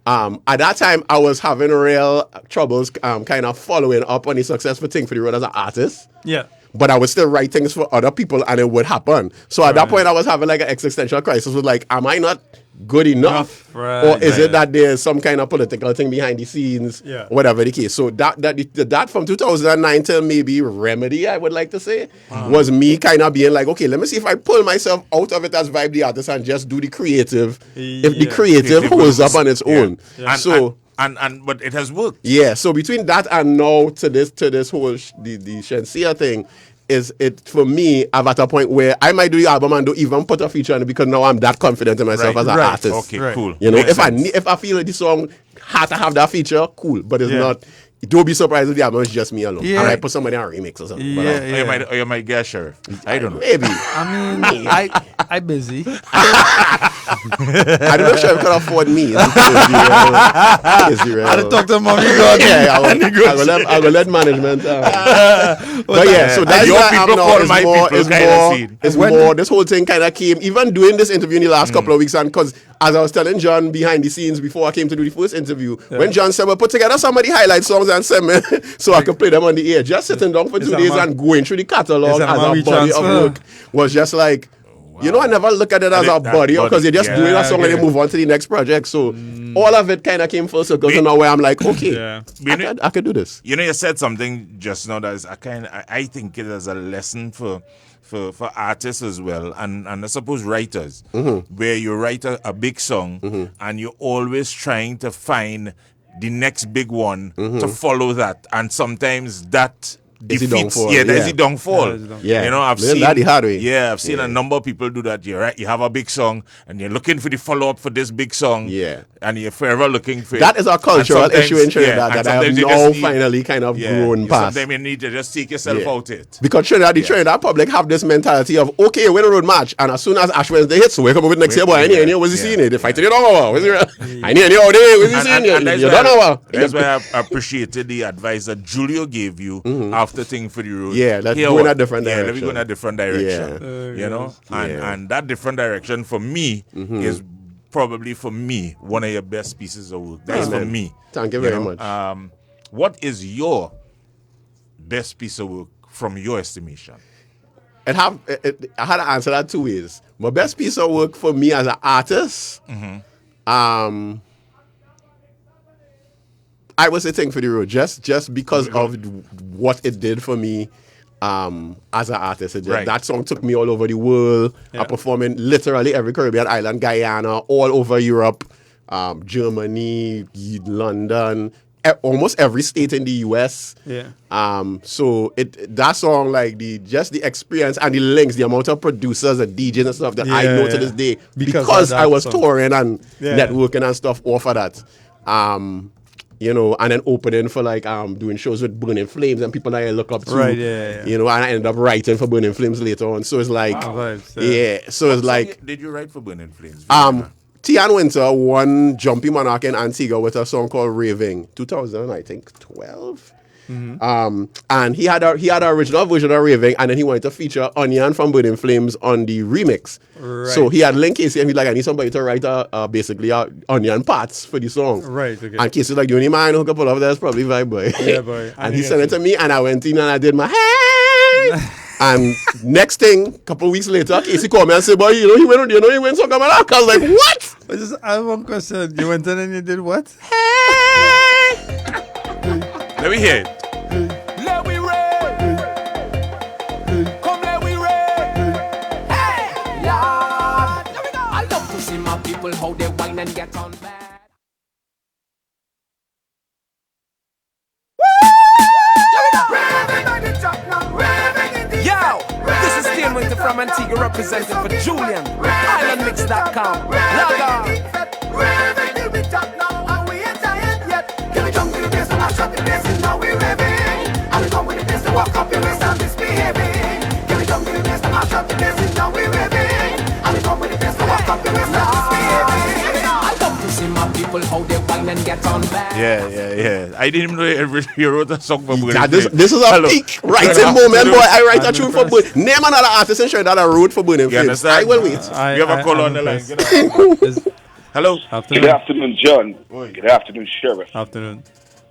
Speaker 5: At that time, I was having real troubles kind of following up on the successful thing for the road as an artist.
Speaker 9: Yeah.
Speaker 5: But I would still write things for other people and it would happen. So at that point, I was having like an existential crisis with like, am I not good enough? Or is it that there's some kind of political thing behind the scenes?
Speaker 9: Yeah.
Speaker 5: Whatever the case. So that from 2009 till maybe Remedy, I would like to say, was me kind of being like, okay, let me see if I pull myself out of it as Vibe the artist and just do the creative. If the creative holds up on its own.
Speaker 4: Yeah.
Speaker 5: So...
Speaker 4: But it has worked.
Speaker 5: Yeah, so between that and now to this whole the Shensia thing, is it for me? I'm at a point where I might do the album and don't even put a feature on it because now I'm that confident in myself as an artist.
Speaker 4: Okay, cool.
Speaker 5: You know,
Speaker 4: Makes
Speaker 5: if I feel like the song had to have that feature, cool. But it's not. Don't be surprised if the album is just me alone.
Speaker 9: Yeah.
Speaker 5: I might put somebody on a remix or something.
Speaker 4: You might guess, Sheriff. I don't know.
Speaker 5: Maybe.
Speaker 9: I mean, I busy.
Speaker 5: I don't know if Sheriff can afford me.
Speaker 9: I had to talk to mommy God.
Speaker 5: Yeah, I will let management. But yeah, so that's
Speaker 4: your
Speaker 5: why
Speaker 4: people
Speaker 5: I'm now
Speaker 4: call my people
Speaker 5: it's more. This whole thing kind of came even doing this interview in the last couple of weeks, and because as I was telling John behind the scenes before I came to do the first interview, when John said, "Well, put together some of the highlight songs and send me so I could play them on the air," just sitting down for 2 days and going through the catalog as a body of work was just like. You know, I never look at it as a body because you're just doing a song and you move on to the next project. So all of it kind of came full circle to now where I'm like, okay, I could do this.
Speaker 4: You know, you said something just now that is I think it is a lesson for artists as well, and I suppose writers, where you write a big song and you're always trying to find the next big one to follow that, and sometimes that defeats, there's the downfall.
Speaker 5: Yeah,
Speaker 4: you know, I've
Speaker 5: Learn
Speaker 4: seen
Speaker 5: that the hard way.
Speaker 4: Yeah, I've seen a number of people do that. You're right. You have a big song and you're looking for the follow up for this big song.
Speaker 5: Yeah,
Speaker 4: and you're forever looking for
Speaker 5: that. Is a cultural issue in Trinidad that I have now
Speaker 4: need,
Speaker 5: finally kind of grown past.
Speaker 4: Sometimes you need to just take yourself out it
Speaker 5: because the Trinidad public have this mentality of okay, we're a road match, and as soon as Ash Wednesday hits, so we come up with next year. Boy, I need what's he seeing it? They fighting it all. I need all day. What's he seeing it? You don't know.
Speaker 4: That's why I appreciated the advice that Julio gave you after Thing for the Road.
Speaker 5: Yeah, let's go in a different direction.
Speaker 4: Let me go in a different direction. You know, and that different direction for me is probably for me one of your best pieces of work. That is for me.
Speaker 5: Thank you very much.
Speaker 4: What is your best piece of work from your estimation?
Speaker 5: I had to answer that 2 ways. My best piece of work for me as an artist, I would say Thing for the Road, just because of what it did for me as an artist. That song took me all over the world. I performed in literally every Caribbean island, Guyana, all over Europe, Germany, London, almost every state in the US. So that song, like the experience and the links, the amount of producers and DJs and stuff that I know to this day because I was touring and networking and stuff off of that. You know, and then opening for like doing shows with Burning Flames and people that I look up to. You know, and I ended up writing for Burning Flames later on. So it's like, so it's like.
Speaker 4: Did you write for Burning Flames?
Speaker 5: Tian Winter won Jumpy Monarch in Antigua with a song called Raving, 2012. And he had an original version of Raving, and then he wanted to feature Onion from Burning Flames on the remix. So he had linked Casey and he's like, I need somebody to write basically Onion parts for the song. And Casey's like, the only man who can pull off that is probably Vibe Boy.
Speaker 9: Yeah, boy.
Speaker 5: And he sent it to me, and I went in and I did my hey. And next thing, couple weeks later, Casey called me and said, boy, he went so come on. I was like, what?
Speaker 9: I have one question. You went in and you did what?
Speaker 4: Let me hear it.
Speaker 8: Let we rain. Come let we rain. Hey, Lord. Let me go. I love to see my people how they whine and get on bad. Yo, this is Stan Winter from Antigua representing for Julian. IslandMix.com. Log on. Walk up your waist and misbehaving. Give me down to the best and mash up the place and now we raving. And we come with the best to walk up your waist and misbehaving. I love to see my people how they whine and get on back.
Speaker 4: Yeah. I didn't even know you wrote a song for Boone.
Speaker 5: Yeah, this is a peak writing moment, boy. I write a tune for Boone. Name another artist and show that I wrote for Boone.
Speaker 4: You understand?
Speaker 5: I will wait.
Speaker 4: You have a call on the line. Hello.
Speaker 6: Good afternoon, John. Good afternoon, Sheriff.
Speaker 9: Afternoon.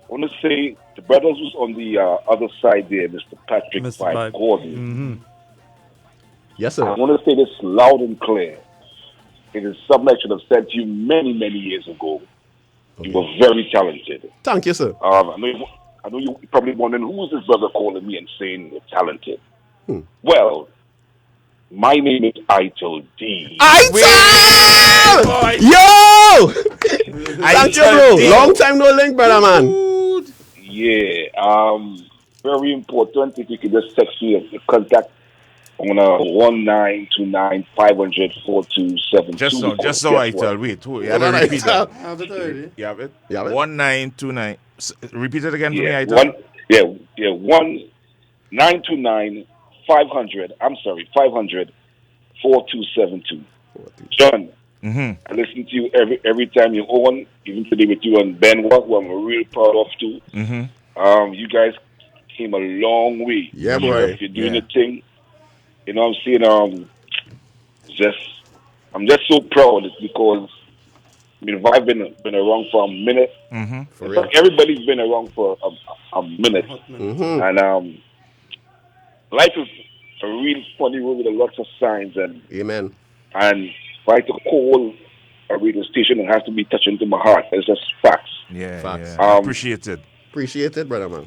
Speaker 6: I want to say the brothers who's on the other side there, Mr. Patrick Vybe Gordon.
Speaker 9: Mm-hmm.
Speaker 5: Yes, sir.
Speaker 6: I want to say this loud and clear. It is something I should have said to you many, many years ago. Okay. You were very talented.
Speaker 5: Thank you, sir.
Speaker 6: I know you're probably wondering, who is this brother calling me and saying you're talented? Well, my name is Itel D.
Speaker 5: Itel! Yo! Thank you, bro. Long time no link, brother, man.
Speaker 6: Yeah, very important. If you could just text me a contact on 1929-500-4272.
Speaker 4: Just so I tell. Wait, you have to repeat that.
Speaker 9: Have it already.
Speaker 4: You have it? 1929. Repeat it again for me, I
Speaker 6: 1929-500. I'm sorry, 500-4272. John, I listen to you every time you're on, even today with you on Benwa, who I'm real proud of too. You guys came a long way.
Speaker 5: Yeah, boy.
Speaker 6: You're doing the thing. You know what I'm saying? I'm just so proud because I've been around for a minute. Everybody's been around for a minute. And life is a real funny road with a lot of signs and
Speaker 5: amen.
Speaker 6: And if I to call a radio station, it has to be touching to my heart. It's just facts.
Speaker 5: Facts.
Speaker 4: Appreciate it,
Speaker 5: brother, man.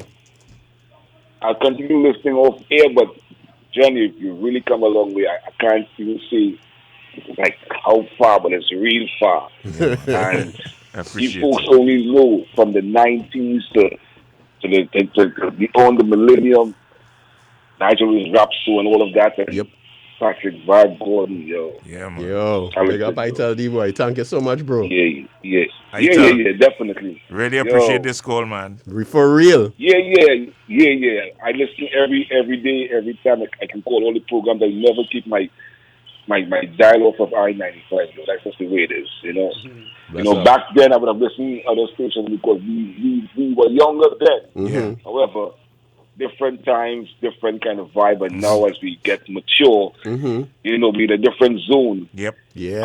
Speaker 6: I'll continue listening off air, but Johnny, if you really come a long way, I can't even say like how far, but it's real far. And you folks only know from the 90s to beyond the millennium, Nigeria's rap show and all of that. And Patrick Vybe Gordon, yo.
Speaker 4: Yeah, man.
Speaker 5: Yo, big up Itel D, boy. Thank you so much, bro.
Speaker 6: Yeah, definitely.
Speaker 4: Really appreciate this call, man.
Speaker 5: For real.
Speaker 6: Yeah. I listen every day, every time. I can call all the programs. I never keep my dial off of I-95. That's just the way it is, you know. Back then I would have listened to other stations because we were younger then. However, different times, different kind of vibe, and now as we get mature, we're in a different zone.
Speaker 4: Yep.
Speaker 5: Yeah.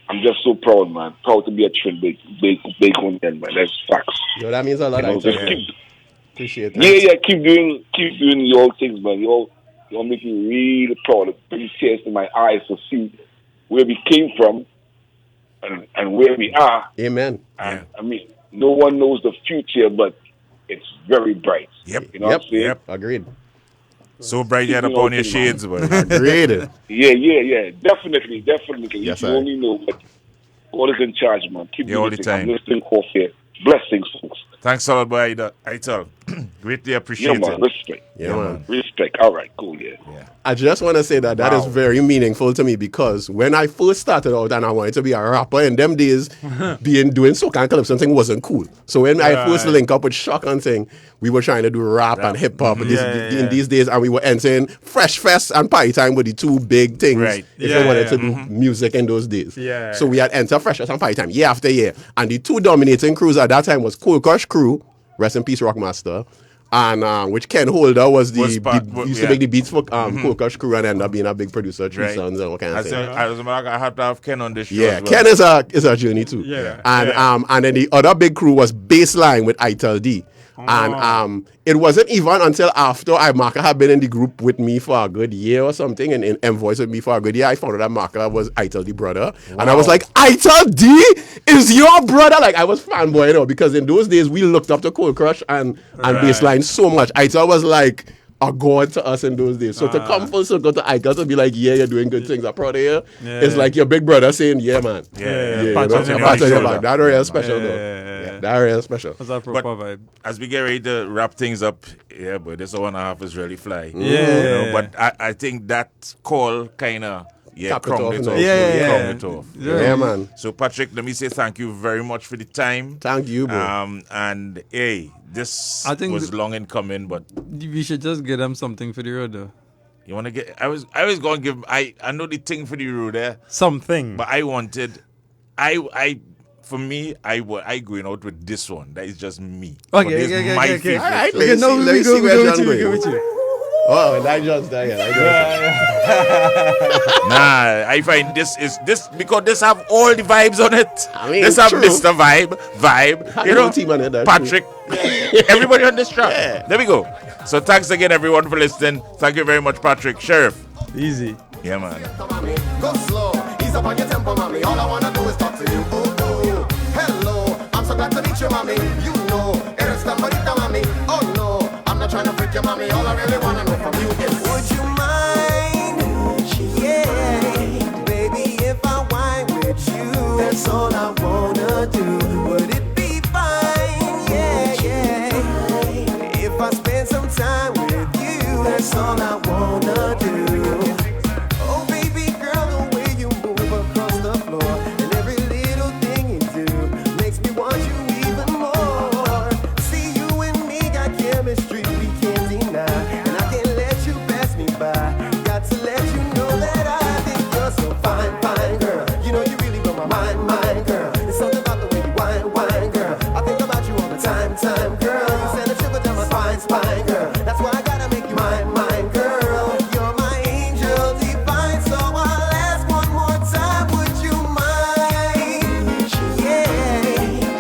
Speaker 6: I'm just so proud, man. Proud to be a Trinidad man. That's facts.
Speaker 5: Yo, that means a lot. Appreciate that.
Speaker 6: Yeah. Keep doing your things, man. You'll make me really proud. It brings tears to my eyes to see where we came from and where we are.
Speaker 5: Amen.
Speaker 6: And I mean, no one knows the future, but it's very bright.
Speaker 4: Yep.
Speaker 6: You know what I'm saying?
Speaker 5: Yep. Agreed.
Speaker 4: So bright you had upon your shades, boy.
Speaker 5: Agreed.
Speaker 6: Yeah. Definitely.
Speaker 5: Yes,
Speaker 6: you only know, but God is in charge, man. Keep doing
Speaker 4: all the time.
Speaker 6: I'm listening off here. Blessings, folks.
Speaker 4: Thanks a lot, boy. I tell. Greatly appreciate
Speaker 6: it.
Speaker 4: Respect.
Speaker 5: Yeah, man.
Speaker 6: Respect. All right, cool, yeah.
Speaker 5: I just want to say that is very meaningful to me because when I first started out and I wanted to be a rapper in them days, doing soca and club something wasn't cool. So when I first linked up with Shock and thing, we were trying to do rap and hip hop in these days, and we were entering Fresh Fest and Party Time were the two big things if you wanted to do music in those days. So we had entered Fresh Fest and Party Time year after year, and the two dominating crews at that time was Cold Crush Crew, rest in peace Rockmaster, and which Ken Holder was used to make the beats for Cold Crush Crew and ended up being a big producer, Tree Sons and all kind of things.
Speaker 4: I have to have Ken on this show.
Speaker 5: Yeah,
Speaker 4: as well.
Speaker 5: Ken is a journey too. And then the other big crew was Baseline with Itel D. And it wasn't even until after Marker had been in the group with me for a good year or something, and in voice with me for a good year, I found out that Marker was Itel the brother. Wow. And I was like, Itel D is your brother? Like, I was fanboy, because in those days, we looked up to Cold Crush and Baseline so much. Itel was like a god to us in those days. So to come full circle to Itel to be like, yeah, you're doing good things, I'm proud of you. Yeah. It's like your big brother saying, yeah, man. Pat on your back. That's real special, though. That's real special.
Speaker 9: That's a proper vibe.
Speaker 4: As we get ready to wrap things up, but this 1.5 is really fly. But I think that call kind of crowned it off.
Speaker 5: Yeah, man.
Speaker 4: So Patrick, let me say thank you very much for the time.
Speaker 5: Thank you, bro.
Speaker 4: And this was long in coming, but
Speaker 9: we should just get them something for the road, though.
Speaker 4: You want to get? I was going to give. I know the thing for the road there.
Speaker 9: Something.
Speaker 4: But I wanted. For me, I going out with this one. That is just me.
Speaker 5: Okay.
Speaker 4: My favorite.
Speaker 5: All right, let me see where John goes. Oh, and I just died.
Speaker 4: Nah, I find this because this have all the vibes on it.
Speaker 5: I mean,
Speaker 4: this have Mr. Vybe. You know, Patrick. Everybody on this track. Yeah. There we go. So thanks again, everyone, for listening. Thank you very much, Patrick. Sheriff.
Speaker 9: Easy.
Speaker 4: Yeah, man.
Speaker 3: Go slow. Ease up on your tempo, mommy. All I wanna do is talk to you. Oh, hello. I'm so glad to meet you, mommy. You know, eres tan bonita, mommy. Oh no, I'm not trying to freak you, mommy. All I really wanna know from you is, would you mind? Yeah, baby, if I whine with you, that's all I wanna do. Would it be fine? Yeah. If I spend some time with you, that's all I wanna do. Oh, baby girl, the way you move across the floor, and every little thing you do makes me want you even more. See, you and me got chemistry we can't deny, and I can't let you pass me by. Got to let you know that I think you're so fine, girl. You know you really blow my mind, girl. There's something about the way you whine, girl. I think about you all the time, girl. You send a shiver down my spine, girl. That's why I gotta make you mine, girl. You're my angel divine, so I'll ask one more time, would you mind? Yeah,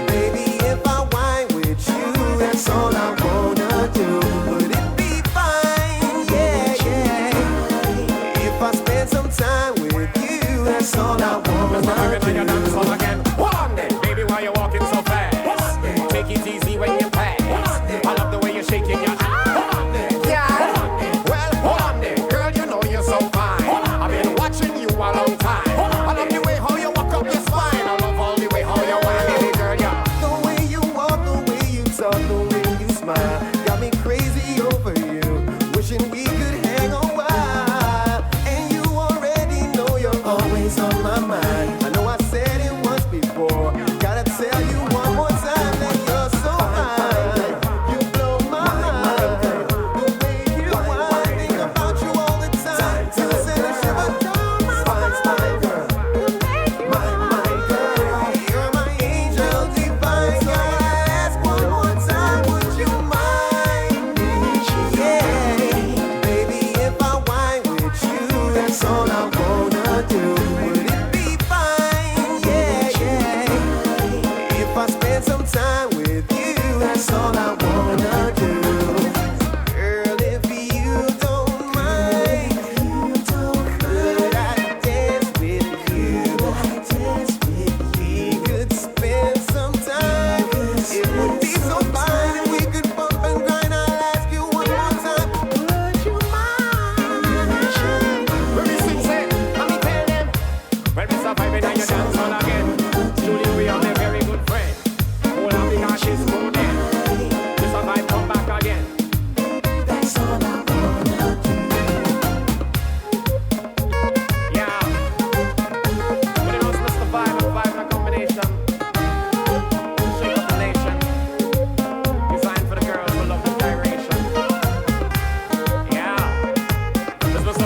Speaker 3: baby, if I whine with you, that's all I wanna do. Would it be fine? Yeah. If I spend some time with you, that's all I wanna do.